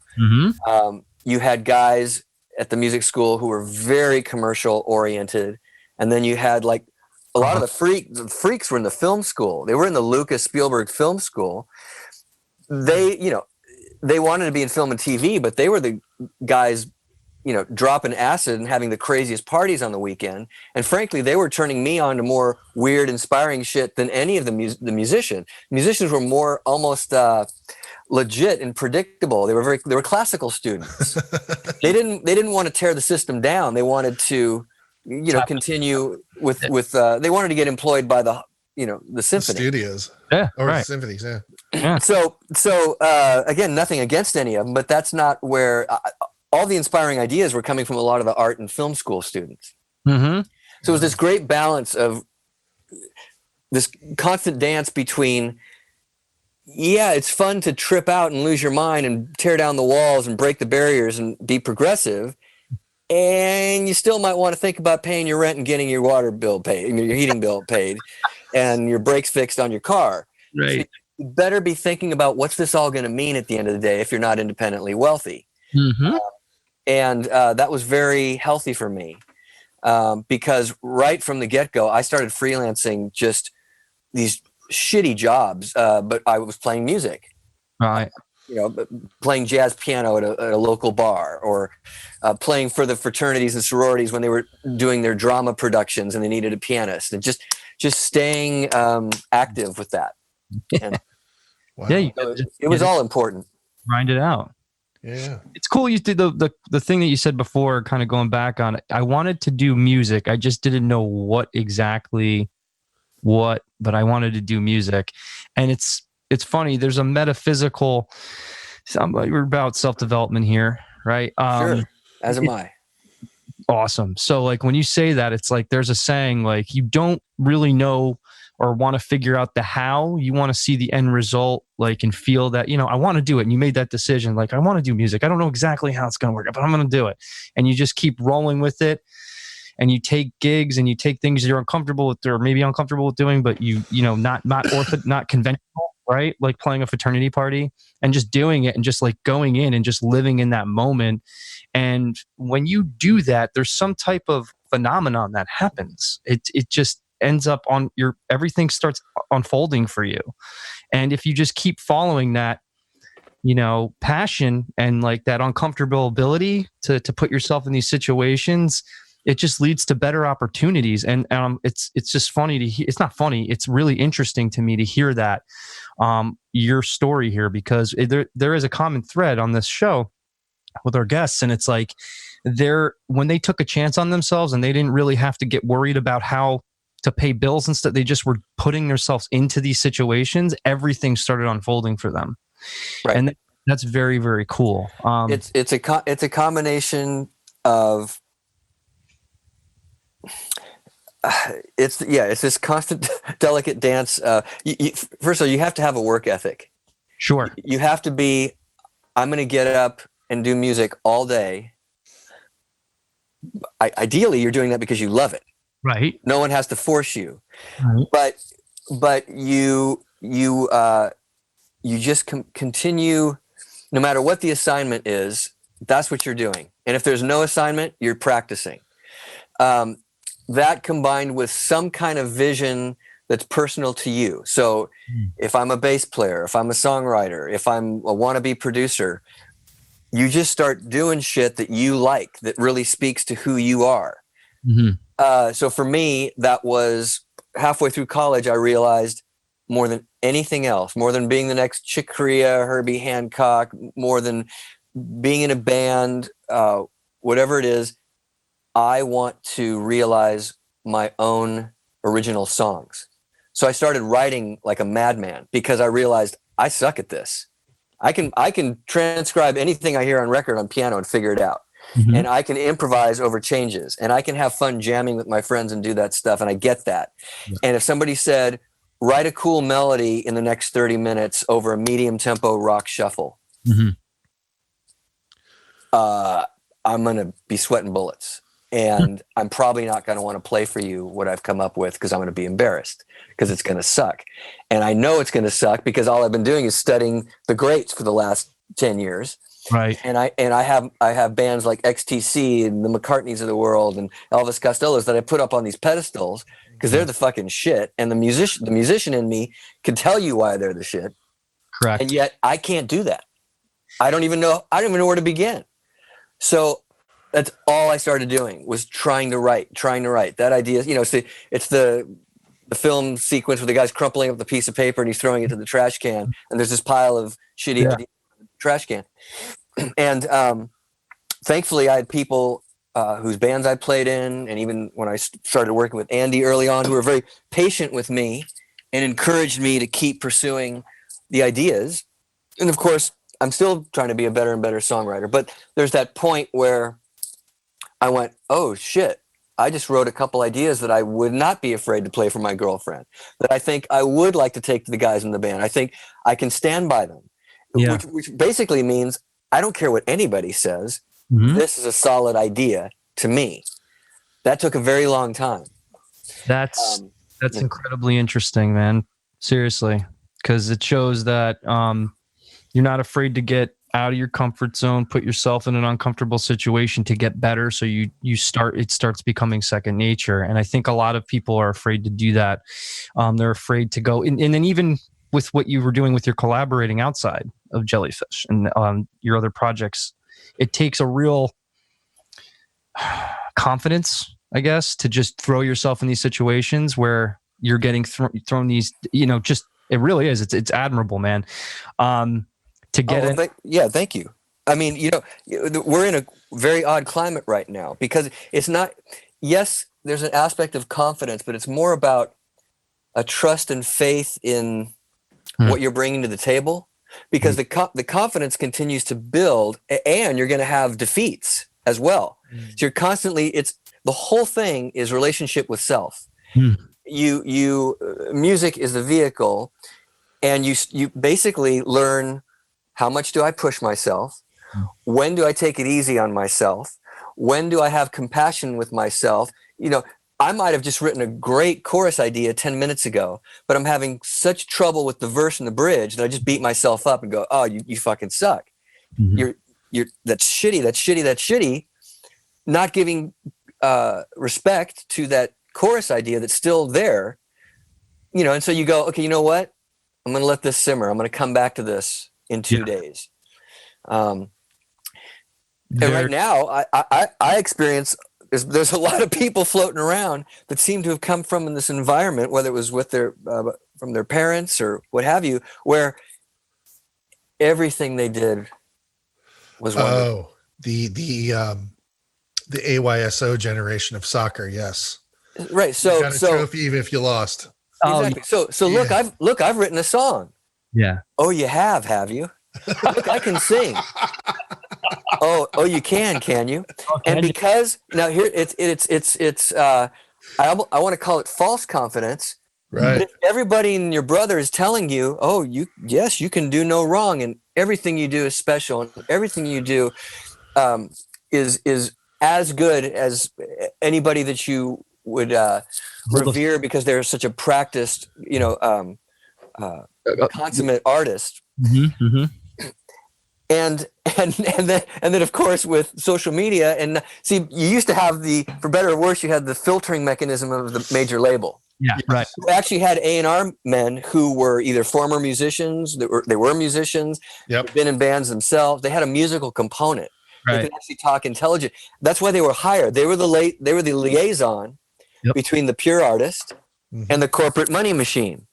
You had guys at the music school who were very commercial oriented. And then you had like a lot of the freaks were in the film school. They were in the Lucas Spielberg film school. They wanted to be in film and TV, but they were the guys, dropping acid and having the craziest parties on the weekend. And frankly, they were turning me on to more weird, inspiring shit than any of the musicians. Musicians were more almost legit and predictable. They were classical students. They didn't want to tear the system down. They wanted to, continue with they wanted to get employed by the symphony studios. Yeah. Or right. symphonies. Yeah. Yeah. So again, nothing against any of them, but that's not where all the inspiring ideas were coming from. A lot of the art and film school students. So it was this great balance of this constant dance between, it's fun to trip out and lose your mind and tear down the walls and break the barriers and be progressive, and you still might want to think about paying your rent and getting your water bill paid, your heating bill paid, and your brakes fixed on your car. Right. So you better be thinking about what's this all going to mean at the end of the day if you're not independently wealthy. Mm-hmm. And that was very healthy for me, because right from the get-go, I started freelancing just these shitty jobs, but I was playing music. Right. Playing jazz piano at a local bar, or playing for the fraternities and sororities when they were doing their drama productions and they needed a pianist, and just staying active with that. And Wow. Yeah, it was all important. Grind it out. Yeah. It's cool. You did the thing that you said before, kind of going back on it. I wanted to do music. I just didn't know what exactly but I wanted to do music. And it's funny. There's a metaphysical, we're about self-development here, right? Sure. As am I. Awesome. So like when you say that, it's like there's a saying, like you don't really know or want to figure out the how. You want to see the end result, like, and feel that, I want to do it. And you made that decision, like, I want to do music. I don't know exactly how it's going to work, but I'm going to do it. And you just keep rolling with it. And you take gigs and you take things you're uncomfortable with, or maybe uncomfortable with doing, but not conventional, right? Like playing a fraternity party and just doing it and just like going in and just living in that moment. And when you do that, there's some type of phenomenon that happens. It just ends up everything starts unfolding for you. And if you just keep following that, passion and like that uncomfortable ability to put yourself in these situations, it just leads to better opportunities. And it's just funny to hear. It's not funny. It's really interesting to me to hear that your story here, because there is a common thread on this show with our guests. And it's like when they took a chance on themselves and they didn't really have to get worried about how to pay bills and stuff, they just were putting themselves into these situations. Everything started unfolding for them. Right. And that's very, very cool. It's a combination of, it's this constant delicate dance. First of all, you have to have a work ethic. Sure. You have to be, I'm going to get up and do music all day. Ideally, you're doing that because you love it. Right. No one has to force you. Right. But you just continue, no matter what the assignment is, that's what you're doing. And if there's no assignment, you're practicing. That combined with some kind of vision that's personal to you. So if I'm a bass player, if I'm a songwriter, if I'm a wannabe producer, you just start doing shit that you like, that really speaks to who you are. Mm-hmm. So for me, that was halfway through college, I realized more than anything else, more than being the next Chick Corea, Herbie Hancock, more than being in a band, whatever it is, I want to realize my own original songs. So I started writing like a madman because I realized I suck at this. I can transcribe anything I hear on record on piano and figure it out. Mm-hmm. And I can improvise over changes, and I can have fun jamming with my friends and do that stuff. And I get that. Yeah. And if somebody said, write a cool melody in the next 30 minutes over a medium tempo rock shuffle, mm-hmm. I'm going to be sweating bullets. And I'm probably not going to want to play for you what I've come up with, because I'm going to be embarrassed, because it's going to suck. And I know it's going to suck because all I've been doing is studying the greats for the last 10 years. Right. And I have bands like XTC and the McCartneys of the world and Elvis Costello's that I put up on these pedestals because they're the fucking shit. And the musician in me can tell you why they're the shit. Correct. And yet I can't do that. I don't even know where to begin. So that's all I started doing, was trying to write. That idea, it's the film sequence where the guy's crumpling up the piece of paper and he's throwing it to the trash can, and there's this pile of shitty ideas in the trash can. And thankfully, I had people whose bands I played in, and even when I started working with Andy early on, who were very patient with me and encouraged me to keep pursuing the ideas. And of course, I'm still trying to be a better and better songwriter, but there's that point where I went, oh shit, I just wrote a couple ideas that I would not be afraid to play for my girlfriend, that I think I would like to take to the guys in the band. I think I can stand by them, which basically means I don't care what anybody says. Mm-hmm. This is a solid idea. to me. That took a very long time. That's Yeah. incredibly interesting, man. Seriously, because it shows that you're not afraid to get out of your comfort zone, put yourself in an uncomfortable situation to get better. So it starts becoming second nature. And I think a lot of people are afraid to do that. They're afraid to go, and then even with what you were doing with your collaborating outside of Jellyfish and your other projects, it takes a real confidence, I guess, to just throw yourself in these situations where you're getting thrown these, just, it really is. It's admirable, man. To get thank you. I mean, we're in a very odd climate right now because it's not, yes, there's an aspect of confidence, but it's more about a trust and faith in what you're bringing to the table, because the confidence continues to build, and you're going to have defeats as well. So you're constantly, the whole thing is relationship with self. Music is the vehicle, and you basically learn, how much do I push myself? When do I take it easy on myself? When do I have compassion with myself? I might have just written a great chorus idea 10 minutes ago, but I'm having such trouble with the verse and the bridge that I just beat myself up and go, oh, you fucking suck. You're that's shitty. Not giving respect to that chorus idea that's still there, and so you go, okay, you know what? I'm going to let this simmer. I'm going to come back to this in 2 days. And right now, I experience there's a lot of people floating around that seem to have come from in this environment, whether it was with from their parents or what have you, where everything they did was wonderful. The AYSO generation of soccer, yes. Right. So you got a trophy even if you lost. Exactly. So look, I've written a song. Yeah. Oh, you have you? Look, I can sing. Oh, you can you? And because now here it's I want to call it false confidence. Right. But if everybody and your brother is telling you, oh, you can do no wrong, and everything you do is special, and everything you do is as good as anybody that you would revere because they're such a practiced, consummate artist. And then of course with social media, and see, you used to have for better or worse, you had the filtering mechanism of the major label. Yeah, right. We actually had A&R men who were either former musicians, they were musicians, they've been in bands themselves. They had a musical component. Right. They could actually talk intelligent. That's why they were hired. They were the liaison between the pure artist and the corporate money machine.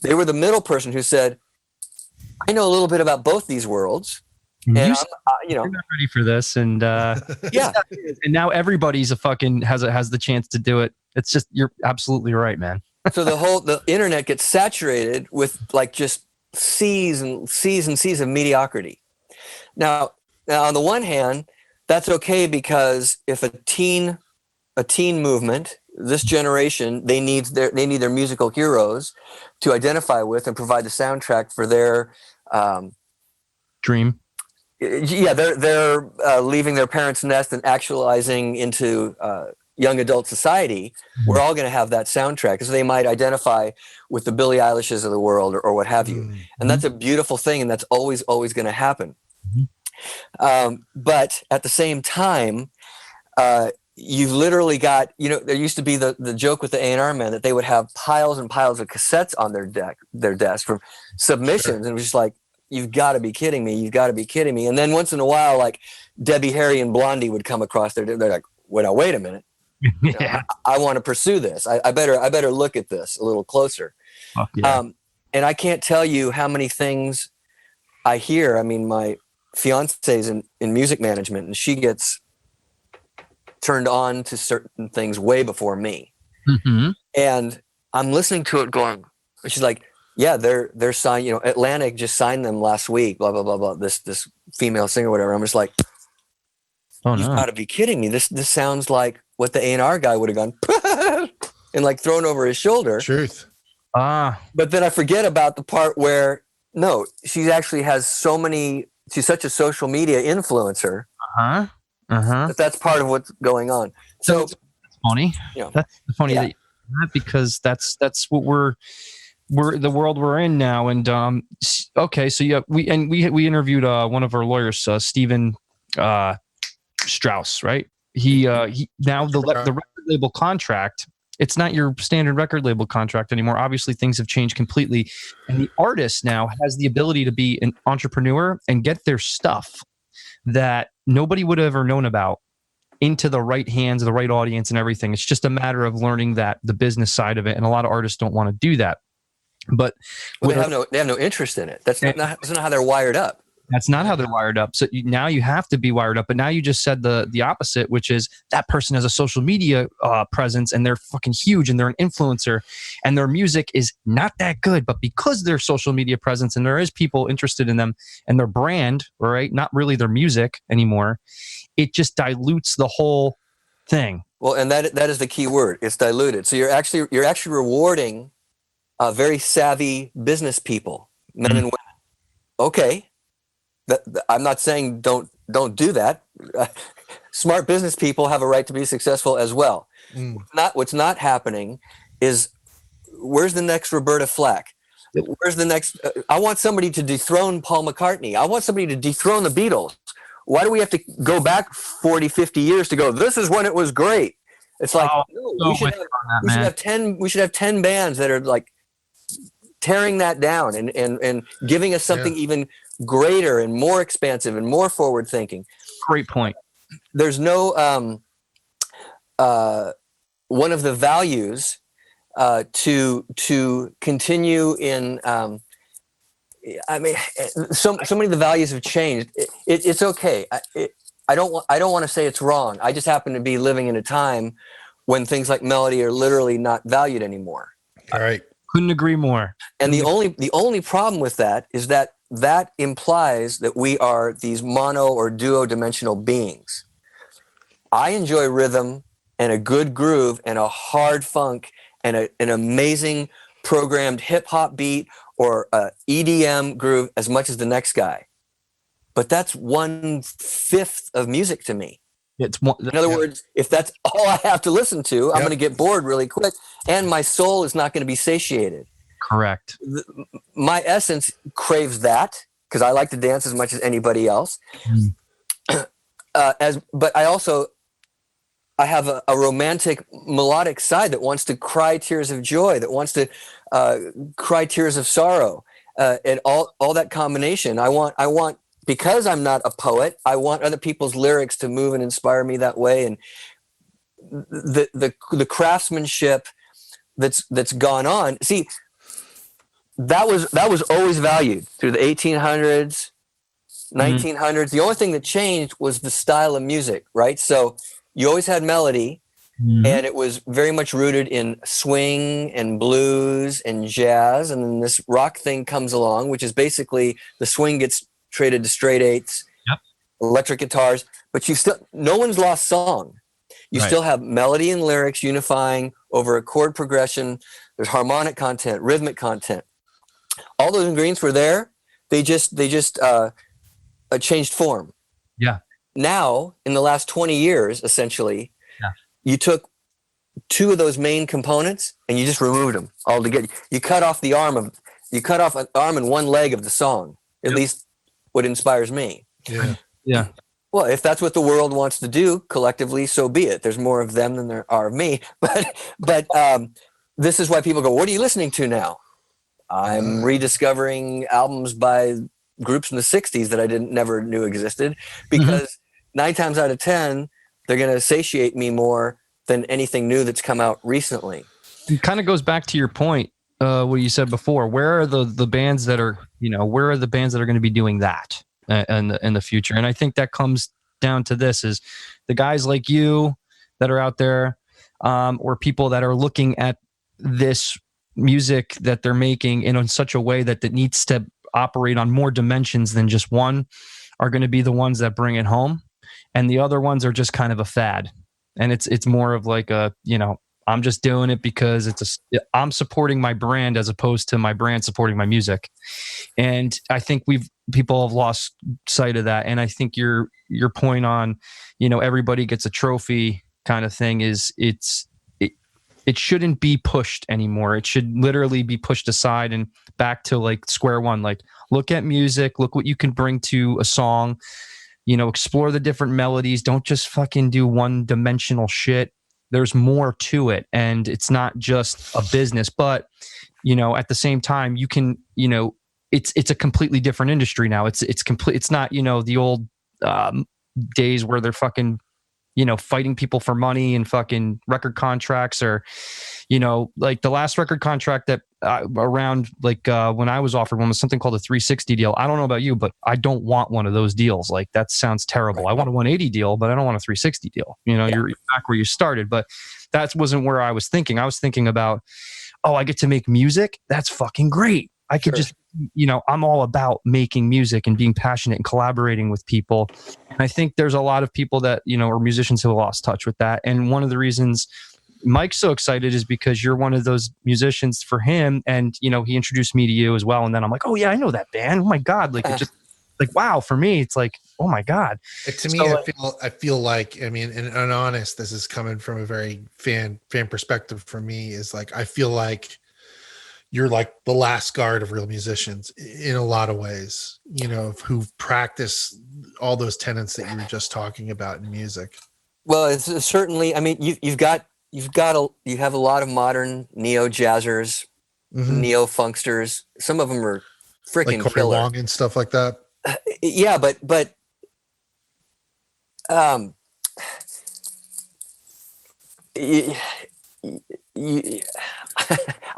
They were the middle person who said, I know a little bit about both these worlds. And you're not ready for this, and yeah, and now everybody's has the chance to do it. It's just, you're absolutely right, man. So the internet gets saturated with like just seas and seas of mediocrity. Now on the one hand, that's okay, because if a teen movement, this generation, they need their musical heroes to identify with and provide the soundtrack for their dream. Yeah, they're leaving their parents' nest and actualizing into young adult society. We're all going to have that soundtrack, so they might identify with the Billie Eilishes of the world or what have you, and that's a beautiful thing, and that's always going to happen. But at the same time, you've literally got, there used to be the joke with the A&R men that they would have piles and piles of cassettes on their desk from submissions, and it was just like, you've got to be kidding me. And then once in a while, like Debbie Harry and Blondie would come across they're like, well, now wait a minute. I want to pursue this. I better look at this a little closer. And I can't tell you how many things I hear. I mean, my fiance's in music management, and she gets turned on to certain things way before me. And I'm listening to it going, she's like, yeah, they're signed, Atlantic just signed them last week, blah, blah, blah, blah, this female singer, whatever. I'm just like, you've got to be kidding me. This sounds like what the A&R guy would have gone and like thrown over his shoulder. Truth. But then I forget about the part where, no, she actually has she's such a social media influencer Uh-huh. That's part of what's going on. So That's funny. That's funny Yeah. that because that's what we're the world we're in now. And okay, so yeah, we interviewed one of our lawyers, Stephen Strauss, right? He now the record label contract. It's not your standard record label contract anymore. Obviously, things have changed completely, and the artist now has the ability to be an entrepreneur and get their stuff that nobody would have ever known about into the right hands of the right audience and everything. It's just a matter of learning that the business side of it, and a lot of artists don't want to do that. But they have no interest in it. That's not how they're wired up. That's not how they're wired up. So now you have to be wired up. But now you just said the opposite, which is that person has a social media presence and they're fucking huge and they're an influencer and their music is not that good. But because their social media presence and there is people interested in them and their brand, right, not really their music anymore, it just dilutes the whole thing. Well, and that is the key word. It's diluted. So you're actually rewarding very savvy business people, men and women. Okay. I'm not saying don't do that. Smart business people have a right to be successful as well. What's not happening is, where's the next Roberta Flack? Where's the next? I want somebody to dethrone Paul McCartney. I want somebody to dethrone the Beatles. Why do we have to go back 40, 50 years to go, this is when it was great? It's like, we should have 10 bands that are like tearing that down and giving us something even greater and more expansive and more forward thinking. Great point. There's no one of the values to continue in I mean, so many of the values have changed. It's okay. I don't want to say it's wrong. I just happen to be living in a time when things like melody are literally not valued anymore. All right. Couldn't agree more. And the only problem with that is that implies that we are these mono or duo dimensional beings. I enjoy rhythm and a good groove and a hard funk and an amazing programmed hip hop beat or a EDM groove as much as the next guy. But that's 1/5 of music to me. In other words, if that's all I have to listen to, I'm going to get bored really quick, and my soul is not going to be satiated. Correct. My essence craves that because I like to dance as much as anybody else. But I have a romantic, melodic side that wants to cry tears of joy, that wants to cry tears of sorrow, and all that combination. I want. Because I'm not a poet, I want other people's lyrics to move and inspire me that way. And the craftsmanship that's gone on. See, that was always valued through the 1800s, 1900s. The only thing that changed was the style of music, right? So you always had melody, and it was very much rooted in swing and blues and jazz. And then this rock thing comes along, which is basically the swing gets traded to straight eights, electric guitars, but no one's lost song. You still have melody and lyrics unifying over a chord progression. There's harmonic content, rhythmic content. All those ingredients were there. They just changed form. Yeah. Now, in the last 20 years, essentially, you took two of those main components and you just removed them altogether. You cut off an arm and one leg of the song. At least what inspires me. Yeah. Well, if that's what the world wants to do collectively, so be it. There's more of them than there are of me. But this is why people go, what are you listening to now? I'm rediscovering albums by groups in the 60s that I never knew existed, because 9 times out of 10, they're going to satiate me more than anything new that's come out recently. It kind of goes back to your point, what you said before. Where are the bands that are, where are the bands that are going to be doing that in the future? And I think that comes down to this: is the guys like you that are out there, or people that are looking at this music that they're making in such a way that it needs to operate on more dimensions than just one, are going to be the ones that bring it home, and the other ones are just kind of a fad. And it's more of like a, I'm just doing it because I'm supporting my brand as opposed to my brand supporting my music. And I think people have lost sight of that. And I think your point on, everybody gets a trophy kind of thing is it shouldn't be pushed anymore. It should literally be pushed aside and back to like square one. Like, look at music, look what you can bring to a song, explore the different melodies. Don't just fucking do one dimensional shit. There's more to it. And it's not just a business, but, at the same time, you can, it's a completely different industry now. It's complete. It's not, the old days where they're fucking, fighting people for money and fucking record contracts, or, like the last record contract that around like when I was offered one was something called a 360 deal. I don't know about you, but I don't want one of those deals. Like, that sounds terrible. Right. I want a 180 deal, but I don't want a 360 deal. You're back where you started, but that wasn't where I was thinking. I was thinking about, I get to make music. That's fucking great. I could just, I'm all about making music and being passionate and collaborating with people. And I think there's a lot of people that, are musicians who have lost touch with that. And one of the reasons Mike's so excited is because you're one of those musicians for him. And, he introduced me to you as well. And then I'm like, oh yeah, I know that band. Oh my God. Like, it just like, wow, for me, it's like, oh my God. To me, I feel like, I mean, and honest, this is coming from a very fan perspective for me, is like, I feel like you're like the last guard of real musicians in a lot of ways, who practice all those tenets that you were just talking about in music. Well, it's certainly, I mean, you have a lot of modern neo jazzers, neo funksters. Some of them are freaking like killer Long and stuff like that. Yeah, but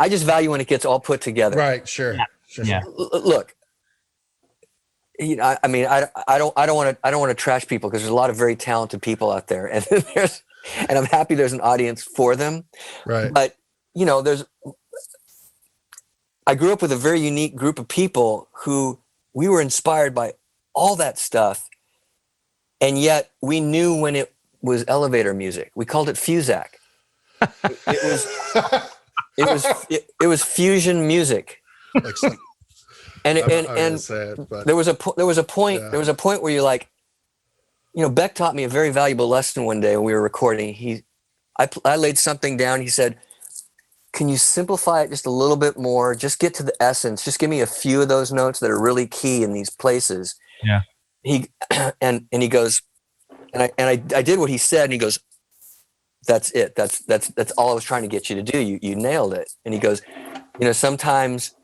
I just value when it gets all put together. Right. Sure. Yeah. Look, I mean, I don't want to trash people, because there's a lot of very talented people out there, and I'm happy there's an audience for them. Right. But I grew up with a very unique group of people who we were inspired by all that stuff, and yet we knew when it was elevator music. We called it Fusac. It was fusion music. And there was a point where you're like, Beck taught me a very valuable lesson one day when we were recording. I laid something down. He said, can you simplify it just a little bit more? Just get to the essence. Just give me a few of those notes that are really key in these places. Yeah. He goes, and I did what he said, and he goes, that's it. That's all I was trying to get you to do. You nailed it. And he goes, sometimes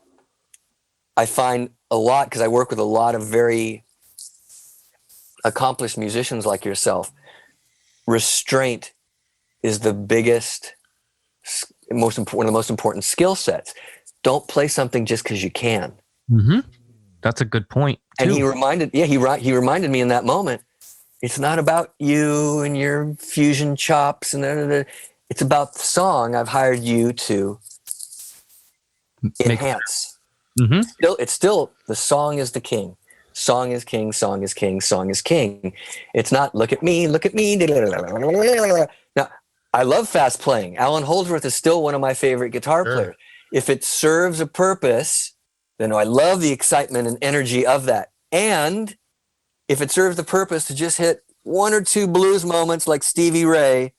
I find a lot, because I work with a lot of very accomplished musicians like yourself, restraint is the biggest, one of the most important skill sets. Don't play something just because you can. Mm-hmm. That's a good point too. And he reminded me in that moment, it's not about you and your fusion chops and it's about the song I've hired you to enhance. Mm-hmm. It's still the song is the king. Song is king, song is king, song is king. It's not look at me. Now, I love fast playing. Alan Holdsworth is still one of my favorite guitar players. If it serves a purpose, then I love the excitement and energy of that. And if it serves the purpose to just hit one or two blues moments like Stevie Ray,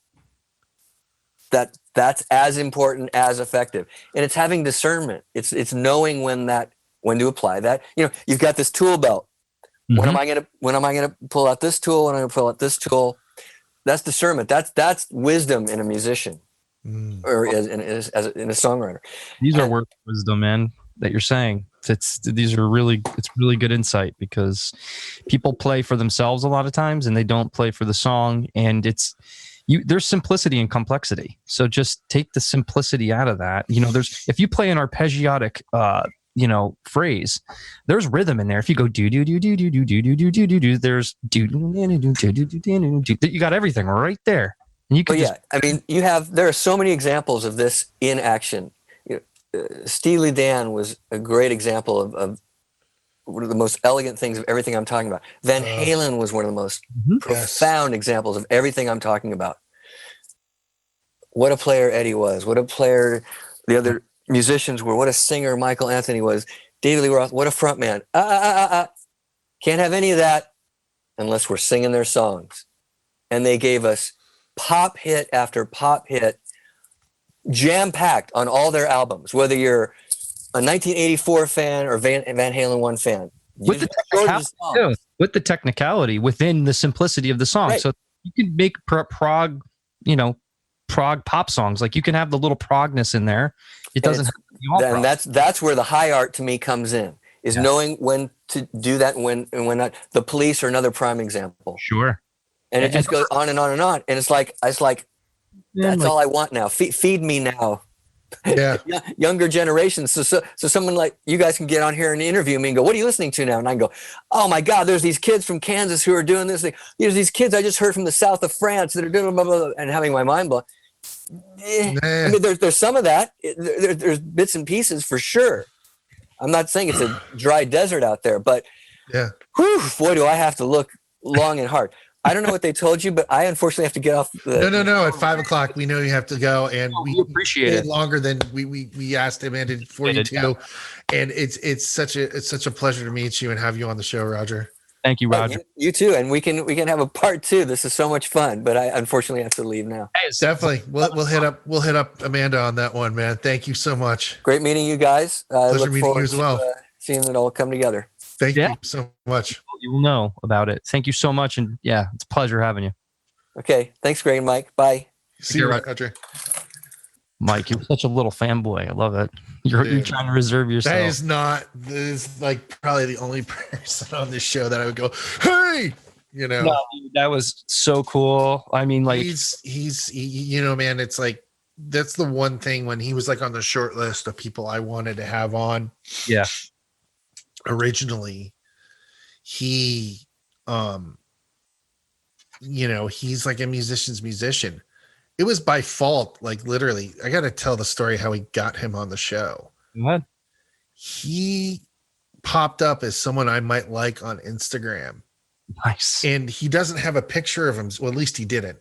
that's as important as effective. And it's having discernment. It's knowing when to apply that. You've got this tool belt. Mm-hmm. When am I gonna pull out this tool? When am I gonna pull out this tool? That's discernment. That's wisdom in a musician, or in a songwriter. These are words of wisdom, man, that you're saying. It's really good insight, because people play for themselves a lot of times and they don't play for the song, and there's simplicity and complexity. So just take the simplicity out of that. If you play an arpeggiatic phrase, there's rhythm in there. If you go do do do do do do do do do do do do, there's do do do do do do do. You got everything right there. And you can there are so many examples of this in action. Steely Dan was a great example of one of the most elegant things of everything I'm talking about. Van Halen was one of the most profound examples of everything I'm talking about. what a player Eddie was, what a player the other musicians were, what a singer Michael Anthony was, David Lee Roth, what a front man. Can't have any of that unless we're singing their songs. And they gave us pop hit after pop hit, jam-packed on all their albums, whether you're a 1984 fan or Van Halen 1 fan. With the technicality within the simplicity of the song. Right. So you can make prog pop songs. Like you can have the little progness in there. It doesn't have to be all prog. And that's where the high art to me comes in, is knowing when to do that and when not. The Police are another prime example. Sure. And it just goes on and on and on. And it's like that's all I want now. Feed me now. Yeah. Younger generations. So someone like you guys can get on here and interview me and go, what are you listening to now? And I can go, oh my God, there's these kids from Kansas who are doing this thing. There's these kids I just heard from the south of France that are doing blah, blah, blah, and having my mind blown. I mean, there's some of that. There's bits and pieces for sure. I'm not saying it's a dry desert out there, but boy, do I have to look long and hard. I don't know what they told you, but I unfortunately have to get off. No. At 5:00, we know you have to go, and we appreciate it longer than we asked him and did for you too. And it's such a pleasure to meet you and have you on the show, Roger. Thank you, Roger. You too, and we can have a part 2. This is so much fun, but I unfortunately have to leave now. Hey, definitely, we'll hit up Amanda on that one, man. Thank you so much. Great meeting you guys. Pleasure meeting you as well. Seeing it all come together. Thank you so much. You will know about it. Thank you so much, and it's a pleasure having you. Okay, thanks, Greg and Mike. Bye. See you, Roger. Mike, you're such a little fanboy. I love it. You're trying to reserve yourself. That is like probably the only person on this show that I would go, hey, No, that was so cool. I mean, like he's man, it's like that's the one thing when he was like on the short list of people I wanted to have on. Yeah. Originally, he he's like a musician's musician. It was by fault, like literally. I got to tell the story how we got him on the show. What? He popped up as someone I might like on Instagram. Nice. And he doesn't have a picture of him. Well, at least he didn't.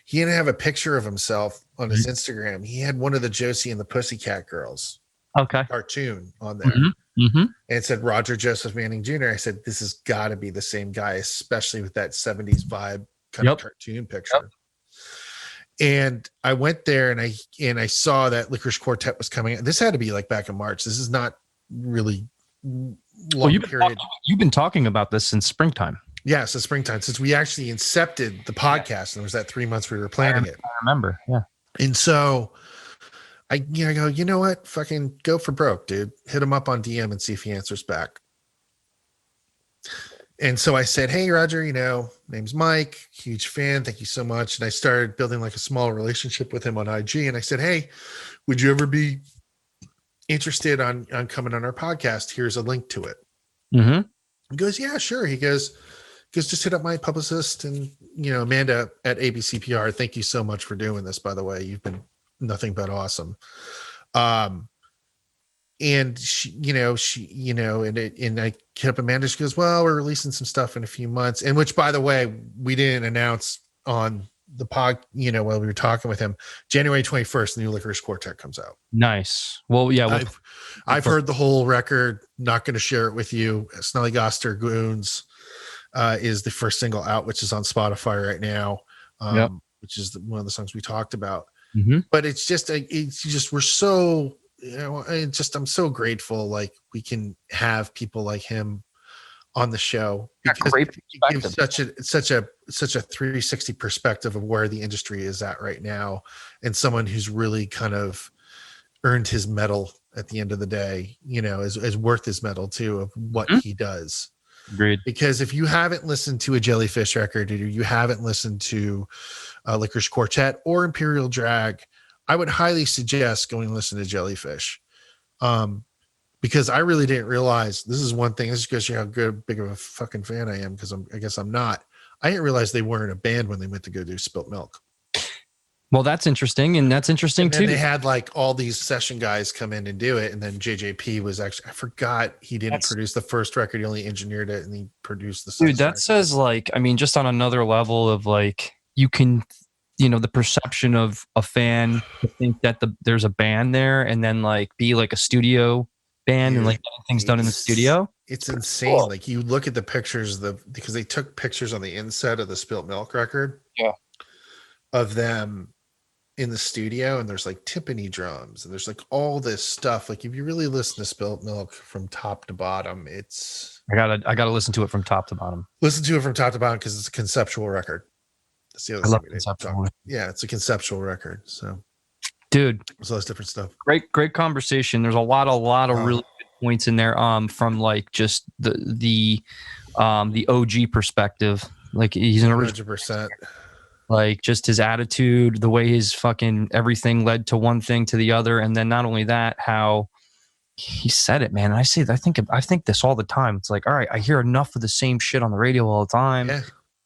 He didn't have a picture of himself on his Instagram. He had one of the Josie and the Pussycat Girls cartoon on there. And it said Roger Joseph Manning Jr. I said, this has got to be the same guy, especially with that 70s vibe kind of cartoon picture. And I went there and I saw that Lickerish Quartet was coming. This had to be like back in March. This is not really long period. You've been talking about this since springtime. Yeah, so springtime, since we actually incepted the podcast, and it was that 3 months we were planning it. I remember, yeah. And so I go, you know what? Fucking go for broke, dude. Hit him up on DM and see if he answers back. And so I said, hey, Roger, name's Mike, huge fan. Thank you so much. And I started building like a small relationship with him on IG. And I said, hey, would you ever be interested on coming on our podcast? Here's a link to it. He goes, yeah, sure. He goes, just hit up my publicist and, Amanda at ABCPR. Thank you so much for doing this, by the way. You've been nothing but awesome. And she, and I hit up Amanda. She goes, well, we're releasing some stuff in a few months. And which, by the way, we didn't announce on the pod, while we were talking with him. January 21st, the new Lickerish Quartet comes out. Nice. Well, yeah. I've heard the whole record. Not going to share it with you. Snellygoster Goons is the first single out, which is on Spotify right now, which is one of the songs we talked about. But it's just we're so, I'm so grateful. Like we can have people like him on the show because it gives such a 360 perspective of where the industry is at right now, and someone who's really kind of earned his medal at the end of the day, is worth his medal too of what he does. Agreed. Because if you haven't listened to a Jellyfish record, or you haven't listened to Lickerish Quartet or Imperial Drag, I would highly suggest going and listen to Jellyfish. Because I really didn't realize, this is one thing, this just shows you how big of a fucking fan I am, because I guess I'm not. I didn't realize they weren't a band when they went to go do Spilt Milk. Well, that's interesting, and that's interesting too. They had like all these session guys come in and do it, and then JJP was actually, I forgot he didn't produce the first record, he only engineered it, and he produced the second. Dude, that says like, I mean, just on another level of like, you can the perception of a fan to think that there's a band there, and then like be like a studio band and like getting things done in the studio. It's insane. Cool. Like you look at the pictures because they took pictures on the inside of the Spilt Milk record. Yeah. Of them in the studio, and there's like timpani drums and there's like all this stuff. Like if you really listen to Spilt Milk from top to bottom, it's I gotta listen to it from top to bottom. Listen to it from top to bottom because it's a conceptual record. That's the other thing. Conceptual. Yeah, it's a conceptual record. So dude, there's all this different stuff. Great conversation. There's a lot of really good points in there from like just the OG perspective. Like he's an original 100%. Like just his attitude, the way his fucking everything led to one thing to the other, and then not only that, how he said it, man. And I think this all the time. It's like, all right, I hear enough of the same shit on the radio all the time. Yeah.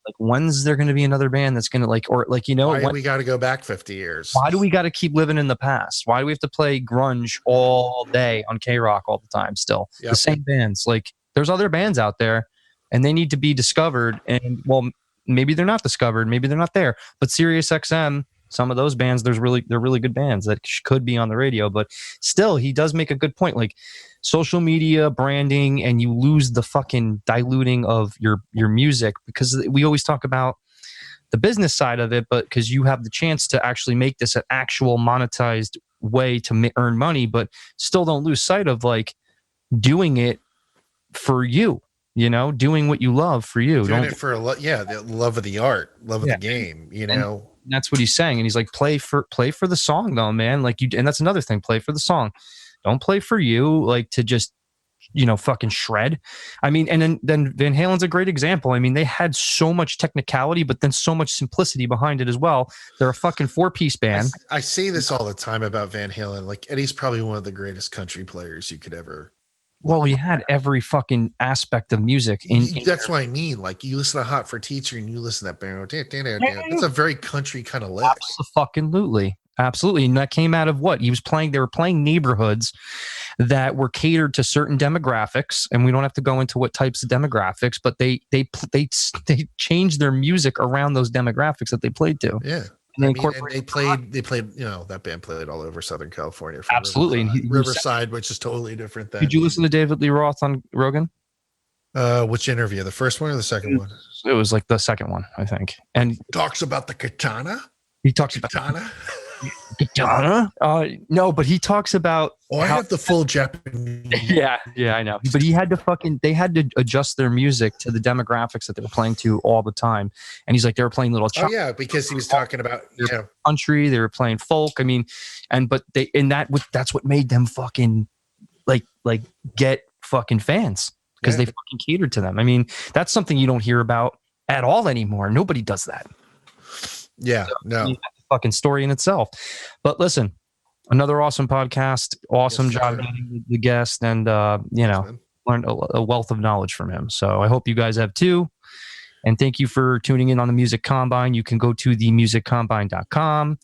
Like, when's there going to be another band that's going to like, or like, why do we got to go back 50 years? Why do we got to keep living in the past? Why do we have to play grunge all day on K-Rock all the time still? Yep. The same bands. Like, there's other bands out there, and they need to be discovered. And, well, maybe they're not discovered. Maybe they're not there. But Sirius XM, some of those bands, they're really good bands that could be on the radio. But still, he does make a good point. Like, social media branding, and you lose the fucking diluting of your music, because we always talk about the business side of it, but because you have the chance to actually make this an actual monetized way to earn money, but still don't lose sight of like doing it for you, doing what you love for you. Doing it for the love of the art, love of the game, And that's what he's saying. And he's like, play for the song though, man. Like and that's another thing, play for the song. Don't play for you, like to just, fucking shred. I mean, and then Van Halen's a great example. I mean, they had so much technicality, but then so much simplicity behind it as well. They're a fucking 4-piece band. I say this all the time about Van Halen. Like, Eddie's probably one of the greatest country players you could ever. Well, he had every fucking aspect of music. That's what I mean. Like, you listen to Hot for Teacher and you listen to that. That's a very country kind of lick. Absolutely. And that came out of what he was playing. They were playing neighborhoods that were catered to certain demographics, and we don't have to go into what types of demographics, but they changed their music around those demographics that they played to. Yeah. And they played, that band played all over Southern California. Absolutely. Riverside, which is totally different than. Did you listen to David Lee Roth on Rogan? Which interview? The first one or the second one? It was like the second one, I think. And talks about the katana. He talks about katana. Katana? No, but he talks about. Oh, I have the full Japanese. Yeah, I know. But they had to adjust their music to the demographics that they were playing to all the time. And he's like, they were playing little. Oh yeah, because he was talking about country. They were playing folk. I mean, that's what made them fucking like get fucking fans, because they fucking catered to them. I mean, that's something you don't hear about at all anymore. Nobody does that. Yeah, no. Fucking story in itself. But listen, another awesome podcast. Awesome job getting the guest, and learned a wealth of knowledge from him. So I hope you guys have too. And thank you for tuning in on the Music Combine. You can go to themusiccombine.com.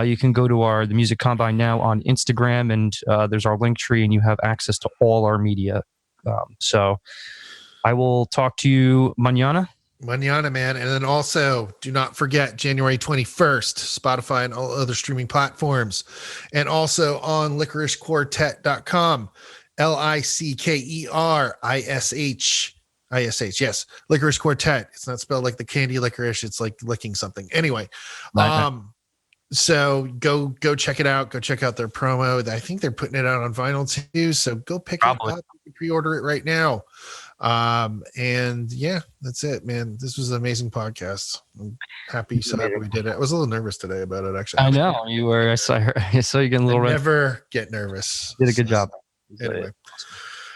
You can go to the Music Combine now on Instagram, and there's our link tree, and you have access to all our media. So I will talk to you mañana. Manana, man. And then also, do not forget, January 21st, Spotify and all other streaming platforms. And also on lickerishquartet.com, Lickerish, yes, Lickerish Quartet. It's not spelled like the candy licorice. It's like licking something. Anyway, so go check it out. Go check out their promo. I think they're putting it out on vinyl too. So go pick it up. You can pre-order it right now. And yeah, that's it, man. This was an amazing podcast. I'm happy we did it. I was a little nervous today about it, actually. I know you were. I saw you getting a little. Never get nervous. Did a good job. Anyway,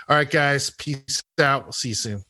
all right, guys. Peace out. We'll see you soon.